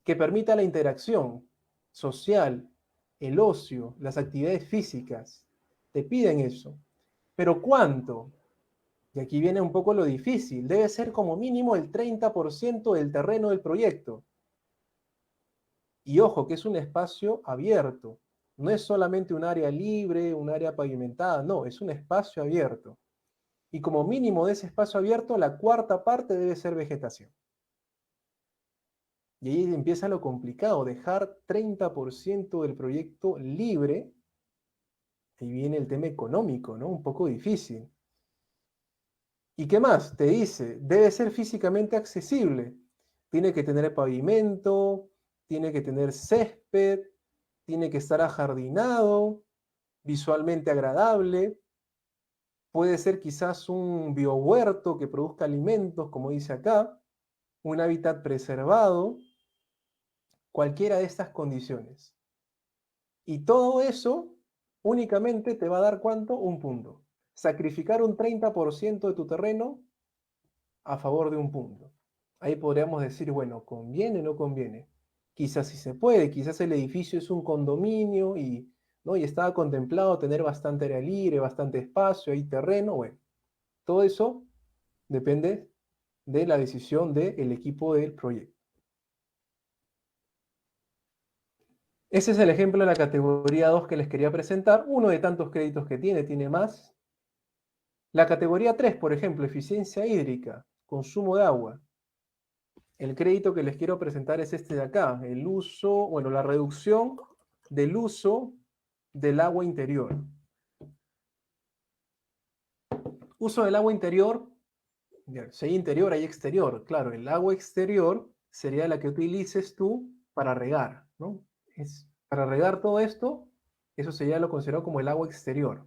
que permita la interacción social, el ocio, las actividades físicas. Te piden eso. Pero ¿cuánto? Y aquí viene un poco lo difícil. Debe ser como mínimo el 30% del terreno del proyecto. Y ojo, que es un espacio abierto. No es solamente un área libre, un área pavimentada. No, es un espacio abierto. Y como mínimo de ese espacio abierto, la cuarta parte debe ser vegetación. Y ahí empieza lo complicado, dejar 30% del proyecto libre. Ahí viene el tema económico, ¿no? Un poco difícil. ¿Y qué más? Te dice, debe ser físicamente accesible. Tiene que tener pavimento, tiene que tener césped, tiene que estar ajardinado, visualmente agradable. Puede ser quizás un biohuerto que produzca alimentos, como dice acá, un hábitat preservado, cualquiera de estas condiciones. Y todo eso únicamente te va a dar ¿cuánto? Un punto. Sacrificar un 30% de tu terreno a favor de un punto. Ahí podríamos decir, bueno, ¿conviene o no conviene? Quizás sí se puede, quizás el edificio es un condominio y, ¿no? Y estaba contemplado tener bastante área libre, bastante espacio, hay terreno, bueno. Todo eso depende de la decisión del equipo del proyecto. Ese es el ejemplo de la categoría 2 que les quería presentar, uno de tantos créditos que tiene más. La categoría 3, por ejemplo, eficiencia hídrica, consumo de agua. El crédito que les quiero presentar es este de acá, el uso, bueno, la reducción del uso del agua interior. Uso del agua interior, si hay interior, hay exterior. Claro, el agua exterior sería la que utilices tú para regar, ¿no? Para regar todo esto, eso sería lo considerado como el agua exterior.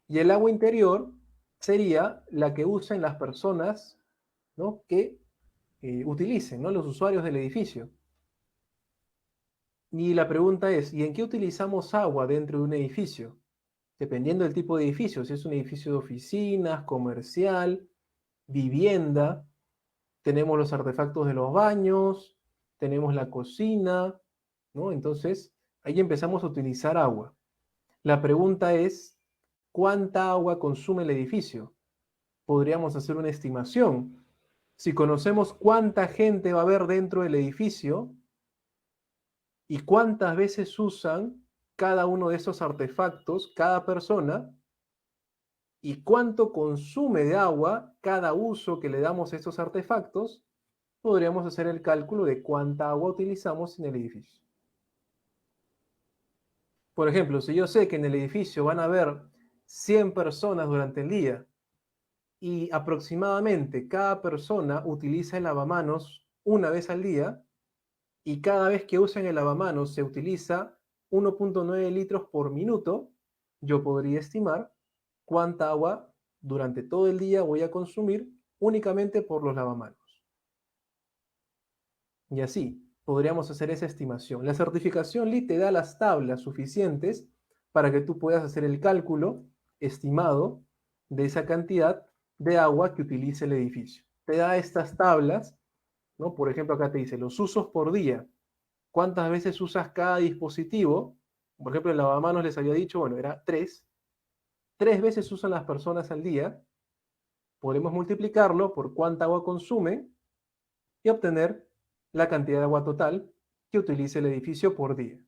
Y el agua interior sería la que usen las personas, ¿no? Que utilicen, ¿no? Los usuarios del edificio. Y la pregunta es, ¿y en qué utilizamos agua dentro de un edificio? Dependiendo del tipo de edificio, si es un edificio de oficinas, comercial, vivienda, tenemos los artefactos de los baños, tenemos la cocina, ¿no? Entonces, ahí empezamos a utilizar agua. La pregunta es, ¿cuánta agua consume el edificio? Podríamos hacer una estimación. Si conocemos cuánta gente va a haber dentro del edificio y cuántas veces usan cada uno de esos artefactos, cada persona, y cuánto consume de agua cada uso que le damos a estos artefactos, podríamos hacer el cálculo de cuánta agua utilizamos en el edificio. Por ejemplo, si yo sé que en el edificio van a haber 100 personas durante el día y aproximadamente cada persona utiliza el lavamanos una vez al día y cada vez que usan el lavamanos se utiliza 1.9 litros por minuto, yo podría estimar cuánta agua durante todo el día voy a consumir únicamente por los lavamanos. Y así podríamos hacer esa estimación. La certificación LEED te da las tablas suficientes para que tú puedas hacer el cálculo estimado de esa cantidad de agua que utilice el edificio. Te da estas tablas, ¿no? Por ejemplo, acá te dice los usos por día. ¿Cuántas veces usas cada dispositivo? Por ejemplo, el lavamanos les había dicho, bueno, era 3. 3 veces usan las personas al día. Podemos multiplicarlo por cuánta agua consumen y obtener la cantidad de agua total que utilice el edificio por día.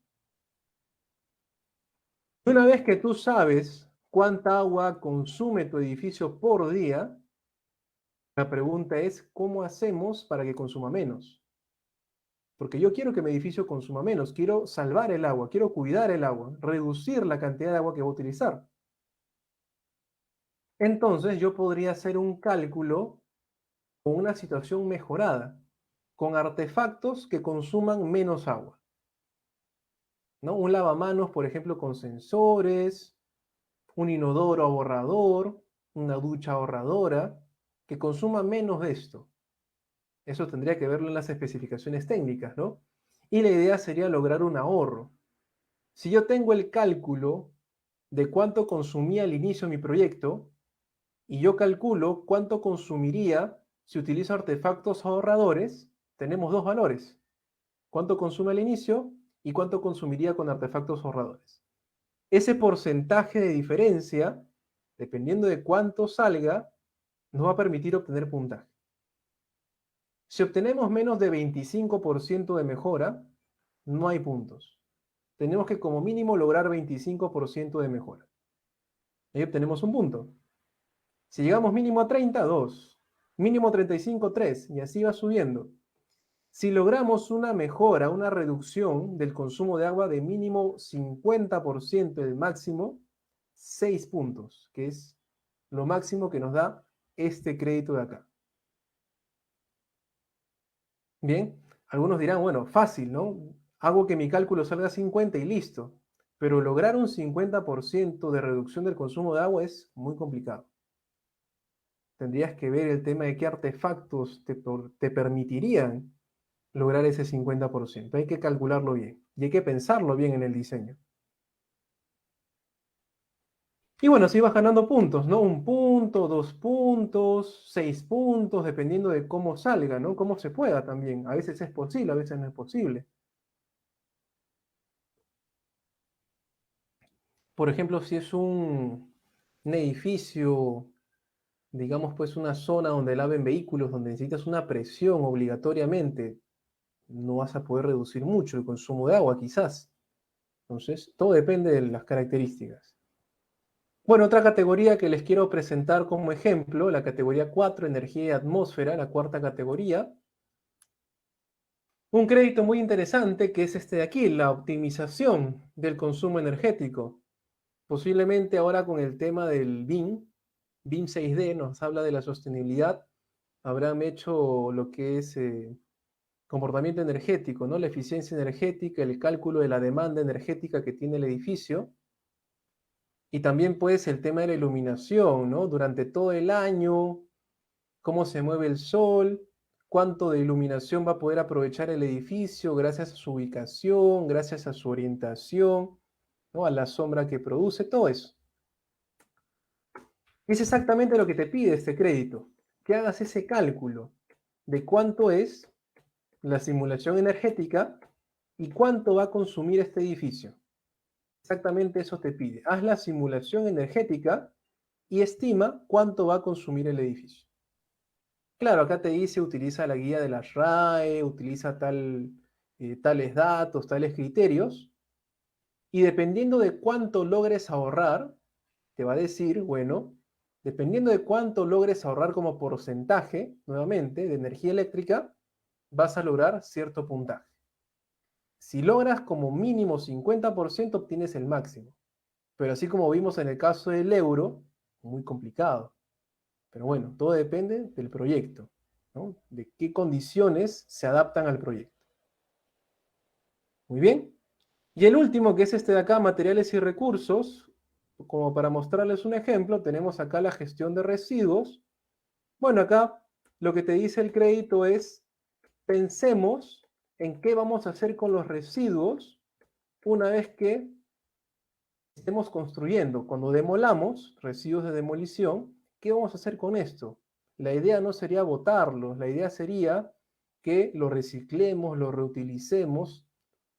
Una vez que tú sabes cuánta agua consume tu edificio por día, la pregunta es, ¿cómo hacemos para que consuma menos? Porque yo quiero que mi edificio consuma menos, quiero salvar el agua, quiero cuidar el agua, reducir la cantidad de agua que voy a utilizar. Entonces yo podría hacer un cálculo con una situación mejorada, con artefactos que consuman menos agua, ¿no? Un lavamanos, por ejemplo, con sensores, un inodoro ahorrador, una ducha ahorradora, que consuma menos de esto. Eso tendría que verlo en las especificaciones técnicas, ¿no? Y la idea sería lograr un ahorro. Si yo tengo el cálculo de cuánto consumía al inicio mi proyecto, y yo calculo cuánto consumiría si utilizo artefactos ahorradores, tenemos dos valores. Cuánto consume al inicio y cuánto consumiría con artefactos ahorradores. Ese porcentaje de diferencia, dependiendo de cuánto salga, nos va a permitir obtener puntaje. Si obtenemos menos de 25% de mejora, no hay puntos. Tenemos que como mínimo lograr 25% de mejora. Ahí obtenemos un punto. Si llegamos mínimo a 30, 2. Mínimo 35, 3. Y así va subiendo. Si logramos una mejora, una reducción del consumo de agua de mínimo 50% del máximo, 6 puntos, que es lo máximo que nos da este crédito de acá. Bien, algunos dirán, bueno, fácil, ¿no? Hago que mi cálculo salga 50 y listo. Pero lograr un 50% de reducción del consumo de agua es muy complicado. Tendrías que ver el tema de qué artefactos te permitirían lograr ese 50%. Hay que calcularlo bien y hay que pensarlo bien en el diseño. Y bueno, así vas ganando puntos, ¿no? 1 punto, 2 puntos, 6 puntos, dependiendo de cómo salga, ¿no? Cómo se pueda también. A veces es posible, a veces no es posible. Por ejemplo, si es un edificio, digamos pues una zona donde laven vehículos, donde necesitas una presión obligatoriamente, no vas a poder reducir mucho el consumo de agua, quizás. Entonces, todo depende de las características. Bueno, otra categoría que les quiero presentar como ejemplo, la categoría 4, energía y atmósfera, la cuarta categoría. Un crédito muy interesante que es este de aquí, la optimización del consumo energético. Posiblemente ahora con el tema del BIM 6D nos habla de la sostenibilidad, habrán hecho lo que es comportamiento energético, ¿no? La eficiencia energética, el cálculo de la demanda energética que tiene el edificio. Y también pues el tema de la iluminación, ¿no? Durante todo el año, cómo se mueve el sol, cuánto de iluminación va a poder aprovechar el edificio gracias a su ubicación, gracias a su orientación, ¿no? A la sombra que produce, todo eso. Es exactamente lo que te pide este crédito, que hagas ese cálculo de cuánto es la simulación energética y cuánto va a consumir este edificio. Exactamente eso te pide. Haz la simulación energética y estima cuánto va a consumir el edificio. Claro, acá te dice utiliza la guía de la RAE, utiliza tales datos, tales criterios, y dependiendo de cuánto logres ahorrar, te va a decir, bueno, dependiendo de cuánto logres ahorrar como porcentaje, nuevamente, de energía eléctrica, vas a lograr cierto puntaje. Si logras como mínimo 50%, obtienes el máximo. Pero así como vimos en el caso del euro, muy complicado. Pero bueno, todo depende del proyecto, ¿no? De qué condiciones se adaptan al proyecto. Muy bien. Y el último, que es este de acá, materiales y recursos, como para mostrarles un ejemplo, tenemos acá la gestión de residuos. Bueno, acá lo que te dice el crédito es, pensemos en qué vamos a hacer con los residuos una vez que estemos construyendo. Cuando demolamos, residuos de demolición, ¿qué vamos a hacer con esto? La idea no sería botarlos, la idea sería que lo reciclemos, lo reutilicemos.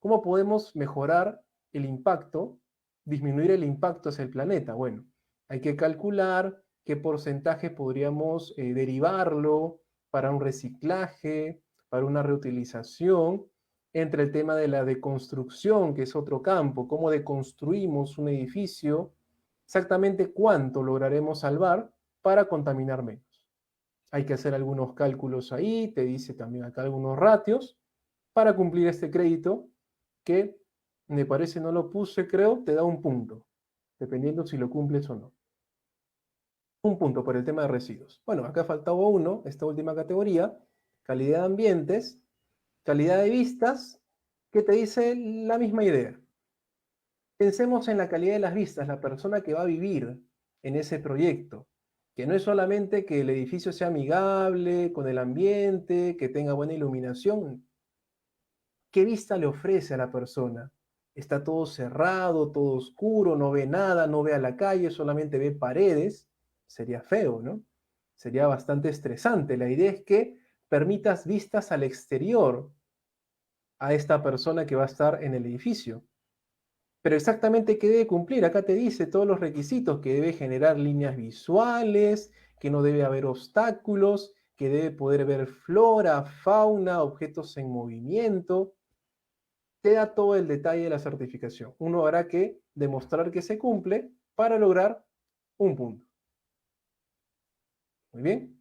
¿Cómo podemos mejorar el impacto, disminuir el impacto hacia el planeta? Bueno, hay que calcular qué porcentaje podríamos derivarlo para un reciclaje, para una reutilización, entre el tema de la deconstrucción, que es otro campo, cómo deconstruimos un edificio, exactamente cuánto lograremos salvar para contaminar menos. Hay que hacer algunos cálculos ahí, te dice también acá algunos ratios para cumplir este crédito que me parece no lo puse, creo, te da un punto, dependiendo si lo cumples o no. Un punto por el tema de residuos. Bueno, acá faltaba uno, esta última categoría, calidad de ambientes, calidad de vistas, que te dice la misma idea. Pensemos en la calidad de las vistas, la persona que va a vivir en ese proyecto, que no es solamente que el edificio sea amigable con el ambiente, que tenga buena iluminación. ¿Qué vista le ofrece a la persona? Está todo cerrado, todo oscuro, no ve nada, no ve a la calle, solamente ve paredes. Sería feo, ¿no? Sería bastante estresante. La idea es que permitas vistas al exterior a esta persona que va a estar en el edificio. Pero exactamente qué debe cumplir. Acá te dice todos los requisitos, que debe generar líneas visuales, que no debe haber obstáculos, que debe poder ver flora, fauna, objetos en movimiento. Te da todo el detalle de la certificación. Uno habrá que demostrar que se cumple para lograr un punto. Muy bien.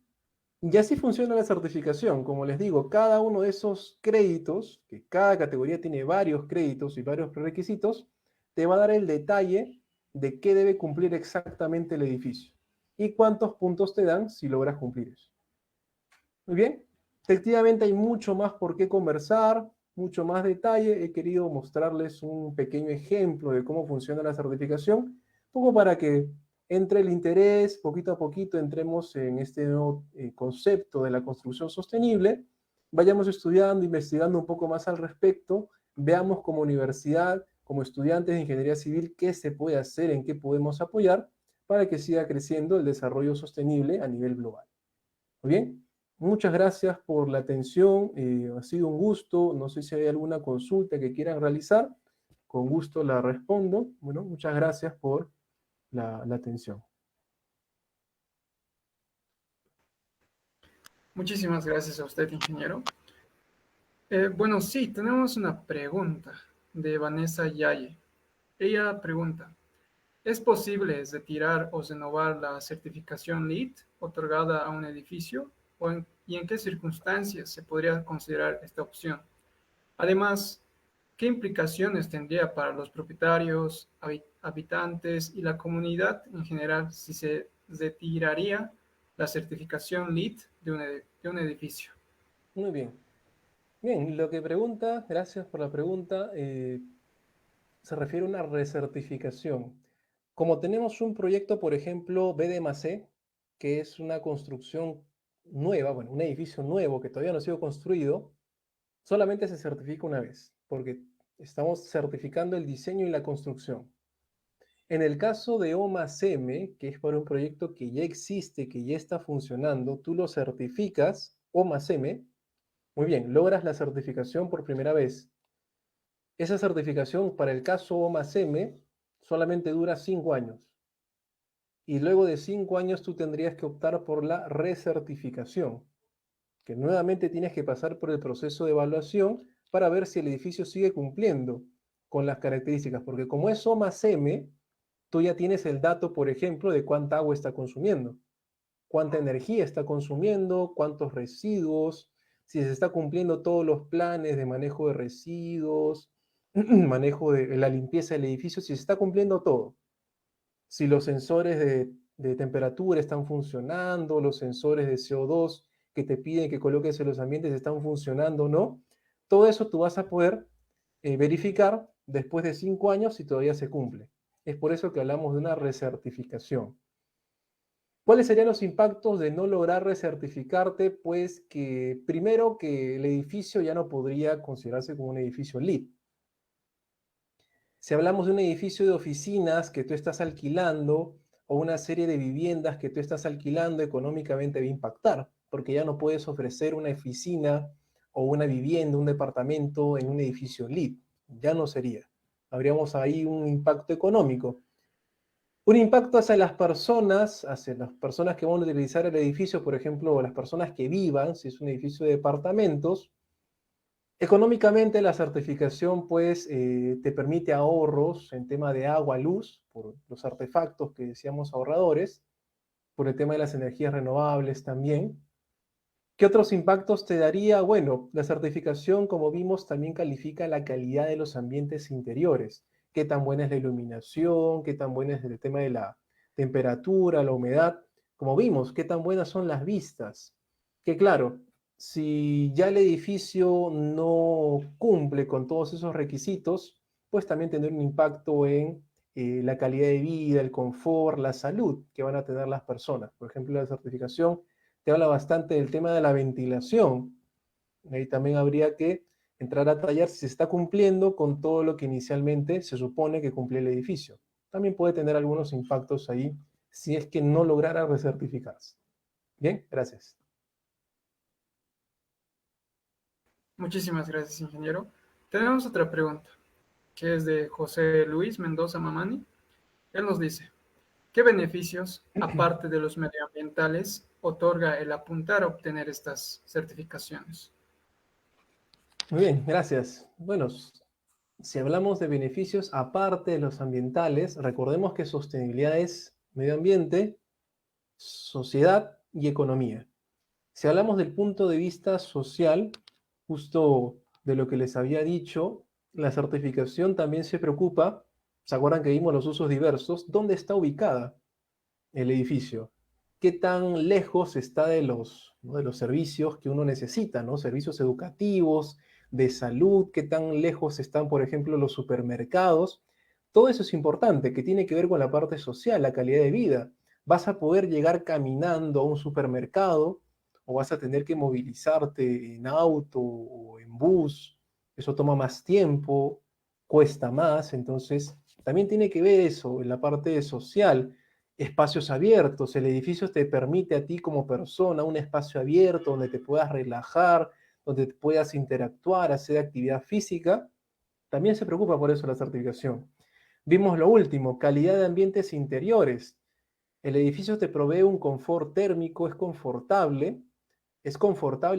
Y así funciona la certificación. Como les digo, cada uno de esos créditos, que cada categoría tiene varios créditos y varios prerequisitos, te va a dar el detalle de qué debe cumplir exactamente el edificio y cuántos puntos te dan si logras cumplir eso. Muy bien. Efectivamente hay mucho más por qué conversar, mucho más detalle. He querido mostrarles un pequeño ejemplo de cómo funciona la certificación, un poco para que entre el interés, poquito a poquito entremos en este nuevo concepto de la construcción sostenible, vayamos estudiando, investigando un poco más al respecto, veamos como universidad, como estudiantes de ingeniería civil, qué se puede hacer, en qué podemos apoyar para que siga creciendo el desarrollo sostenible a nivel global. Muy bien, muchas gracias por la atención, ha sido un gusto, no sé si hay alguna consulta que quieran realizar, con gusto la respondo. Bueno, muchas gracias por la atención. Muchísimas gracias a usted, ingeniero. Bueno, sí, tenemos una pregunta de Vanessa Yaye. Ella pregunta, ¿es posible retirar o renovar la certificación LEED otorgada a un edificio? ¿Y en qué circunstancias se podría considerar esta opción? Además, ¿qué implicaciones tendría para los propietarios, habitantes y la comunidad en general si se retiraría la certificación LEED de un edificio? Muy bien. Bien, lo que pregunta, gracias por la pregunta, se refiere a una recertificación. Como tenemos un proyecto, por ejemplo, B+C, que es una construcción nueva, bueno, un edificio nuevo que todavía no ha sido construido, solamente se certifica una vez, porque estamos certificando el diseño y la construcción. En el caso de OMA-SEME, que es para un proyecto que ya existe, que ya está funcionando, tú lo certificas, OMA-SEME, muy bien, logras la certificación por primera vez. Esa certificación para el caso OMA-SEME solamente dura 5 años. Y luego de 5 años tú tendrías que optar por la recertificación, que nuevamente tienes que pasar por el proceso de evaluación para ver si el edificio sigue cumpliendo con las características, porque como es OMA-SEME, tú ya tienes el dato, por ejemplo, de cuánta agua está consumiendo, cuánta energía está consumiendo, cuántos residuos, si se está cumpliendo todos los planes de manejo de residuos, manejo de la limpieza del edificio, si se está cumpliendo todo. Si los sensores de temperatura están funcionando, los sensores de CO2 que te piden que coloques en los ambientes están funcionando o no, todo eso tú vas a poder verificar después de 5 años si todavía se cumple. Es por eso que hablamos de una recertificación. ¿Cuáles serían los impactos de no lograr recertificarte? Pues que primero que el edificio ya no podría considerarse como un edificio LEED. Si hablamos de un edificio de oficinas que tú estás alquilando o una serie de viviendas que tú estás alquilando, económicamente va a impactar, porque ya no puedes ofrecer una oficina o una vivienda, un departamento en un edificio LEED. Ya no sería. Habríamos ahí un impacto económico. Un impacto hacia las personas que van a utilizar el edificio, por ejemplo, las personas que vivan, si es un edificio de departamentos. Económicamente, la certificación pues te permite ahorros en tema de agua, luz, por los artefactos que decíamos ahorradores, por el tema de las energías renovables también. ¿Qué otros impactos te daría? Bueno, la certificación, como vimos, también califica la calidad de los ambientes interiores. Qué tan buena es la iluminación, qué tan buena es el tema de la temperatura, la humedad. Como vimos, qué tan buenas son las vistas. Que claro, si ya el edificio no cumple con todos esos requisitos, pues también tendrá un impacto en la calidad de vida, el confort, la salud que van a tener las personas. Por ejemplo, la certificación te habla bastante del tema de la ventilación. Ahí también habría que entrar a tallar si se está cumpliendo con todo lo que inicialmente se supone que cumplía el edificio. También puede tener algunos impactos ahí si es que no lograra recertificarse. Bien, gracias. Muchísimas gracias, ingeniero. Tenemos otra pregunta, que es de José Luis Mendoza Mamani. Él nos dice, ¿qué beneficios, aparte de los medioambientales, otorga el apuntar a obtener estas certificaciones? Muy bien, gracias. Bueno, si hablamos de beneficios aparte de los ambientales, recordemos que sostenibilidad es medio ambiente, sociedad y economía. Si hablamos del punto de vista social, justo de lo que les había dicho, la certificación también se preocupa, ¿se acuerdan que vimos los usos diversos? ¿Dónde está ubicada el edificio? ¿Qué tan lejos está de ¿no? de los servicios que uno necesita, ¿no? Servicios educativos, de salud, qué tan lejos están, por ejemplo, los supermercados. Todo eso es importante, que tiene que ver con la parte social, la calidad de vida. ¿Vas a poder llegar caminando a un supermercado o vas a tener que movilizarte en auto o en bus? Eso toma más tiempo, cuesta más, entonces también tiene que ver eso en la parte social. Espacios abiertos, el edificio te permite a ti como persona un espacio abierto donde te puedas relajar, donde puedas interactuar, hacer actividad física. También se preocupa por eso la certificación. Vimos lo último, calidad de ambientes interiores. El edificio te provee un confort térmico, es confortable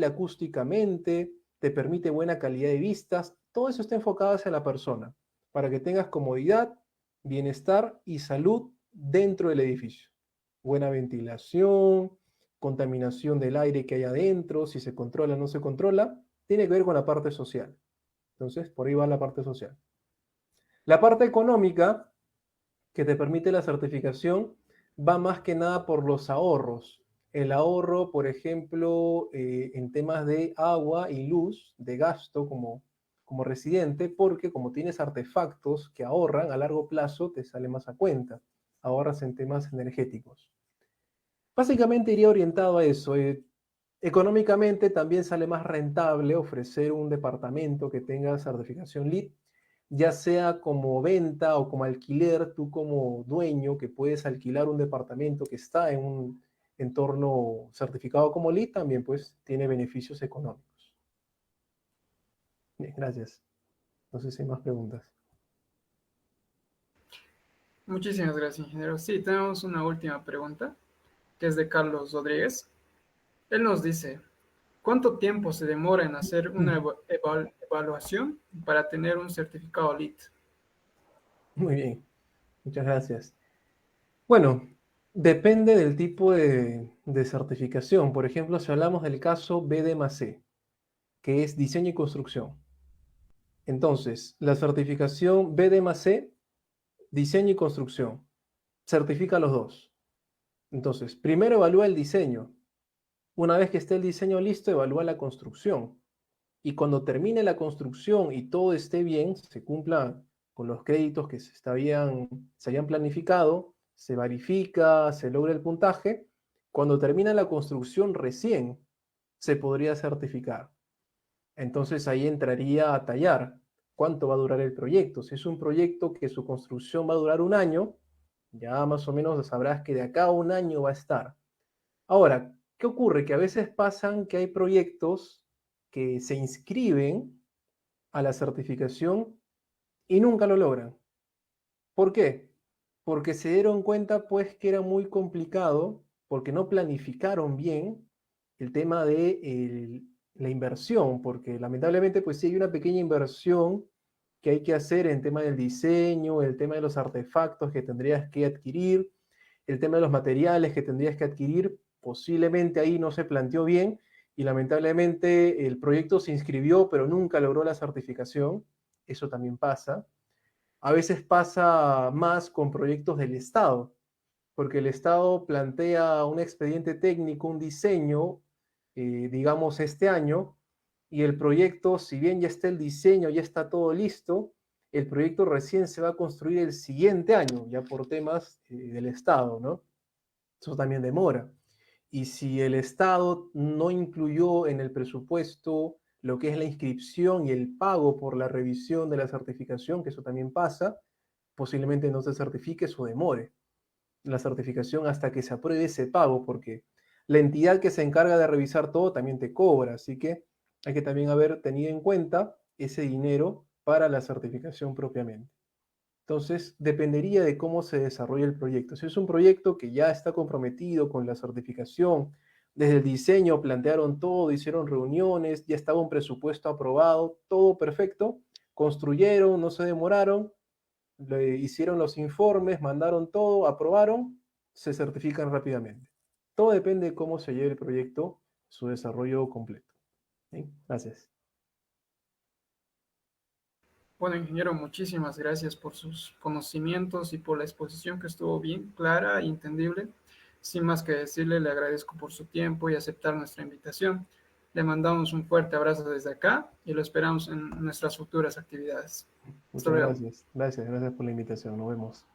acústicamente, te permite buena calidad de vistas. Todo eso está enfocado hacia la persona, para que tengas comodidad, bienestar y salud dentro del edificio. Buena ventilación, contaminación del aire que hay adentro, si se controla o no se controla, tiene que ver con la parte social. Entonces, por ahí va la parte social. La parte económica que te permite la certificación va más que nada por los ahorros. El ahorro, por ejemplo, en temas de agua y luz, de gasto como residente, porque como tienes artefactos que ahorran a largo plazo, te sale más a cuenta. Ahorras en temas energéticos. Básicamente iría orientado a eso. Económicamente también sale más rentable ofrecer un departamento que tenga certificación LEED, ya sea como venta o como alquiler, tú como dueño que puedes alquilar un departamento que está en un entorno certificado como LEED, también pues tiene beneficios económicos. Bien, gracias. No sé si hay más preguntas. Muchísimas gracias, ingeniero. Sí, tenemos una última pregunta, que es de Carlos Rodríguez. Él nos dice, ¿cuánto tiempo se demora en hacer una evaluación para tener un certificado LEED? Muy bien, muchas gracias. Bueno, depende del tipo de certificación. Por ejemplo, si hablamos del caso BDMAC, que es diseño y construcción. Entonces, la certificación BDMAC, diseño y construcción, certifica los dos. Entonces, primero evalúa el diseño. Una vez que esté el diseño listo, evalúa la construcción. Y cuando termine la construcción y todo esté bien, se cumpla con los créditos que se habían planificado, se verifica, se logra el puntaje. Cuando termina la construcción recién se podría certificar. Entonces ahí entraría a tallar cuánto va a durar el proyecto. Si es un proyecto que su construcción va a durar un año, ya más o menos sabrás que de acá a un año va a estar. Ahora, ¿qué ocurre? Que a veces pasan que hay proyectos que se inscriben a la certificación y nunca lo logran. ¿Por qué? Porque se dieron cuenta pues que era muy complicado, porque no planificaron bien el tema de la inversión, porque lamentablemente pues sí hay una pequeña inversión que hay que hacer en tema del diseño, el tema de los artefactos que tendrías que adquirir, el tema de los materiales que tendrías que adquirir, posiblemente ahí no se planteó bien y lamentablemente el proyecto se inscribió pero nunca logró la certificación, eso también pasa. A veces pasa más con proyectos del Estado, porque el Estado plantea un expediente técnico, un diseño, digamos, este año, y el proyecto, si bien ya está el diseño, ya está todo listo, el proyecto recién se va a construir el siguiente año, ya por temas del Estado, ¿no? Eso también demora. Y si el Estado no incluyó en el presupuesto lo que es la inscripción y el pago por la revisión de la certificación, que eso también pasa, posiblemente no se certifique o demore la certificación hasta que se apruebe ese pago, porque la entidad que se encarga de revisar todo también te cobra, así que hay que también haber tenido en cuenta ese dinero para la certificación propiamente. Entonces, dependería de cómo se desarrolla el proyecto. Si es un proyecto que ya está comprometido con la certificación, desde el diseño plantearon todo, hicieron reuniones, ya estaba un presupuesto aprobado, todo perfecto, construyeron, no se demoraron, le hicieron los informes, mandaron todo, aprobaron, se certifican rápidamente. Todo depende de cómo se lleve el proyecto, su desarrollo completo. ¿Sí? Gracias. Bueno, ingeniero, muchísimas gracias por sus conocimientos y por la exposición que estuvo bien clara y entendible. Sin más que decirle, le agradezco por su tiempo y aceptar nuestra invitación. Le mandamos un fuerte abrazo desde acá y lo esperamos en nuestras futuras actividades. Hasta Muchas luego. gracias. Gracias, gracias por la invitación. Nos vemos.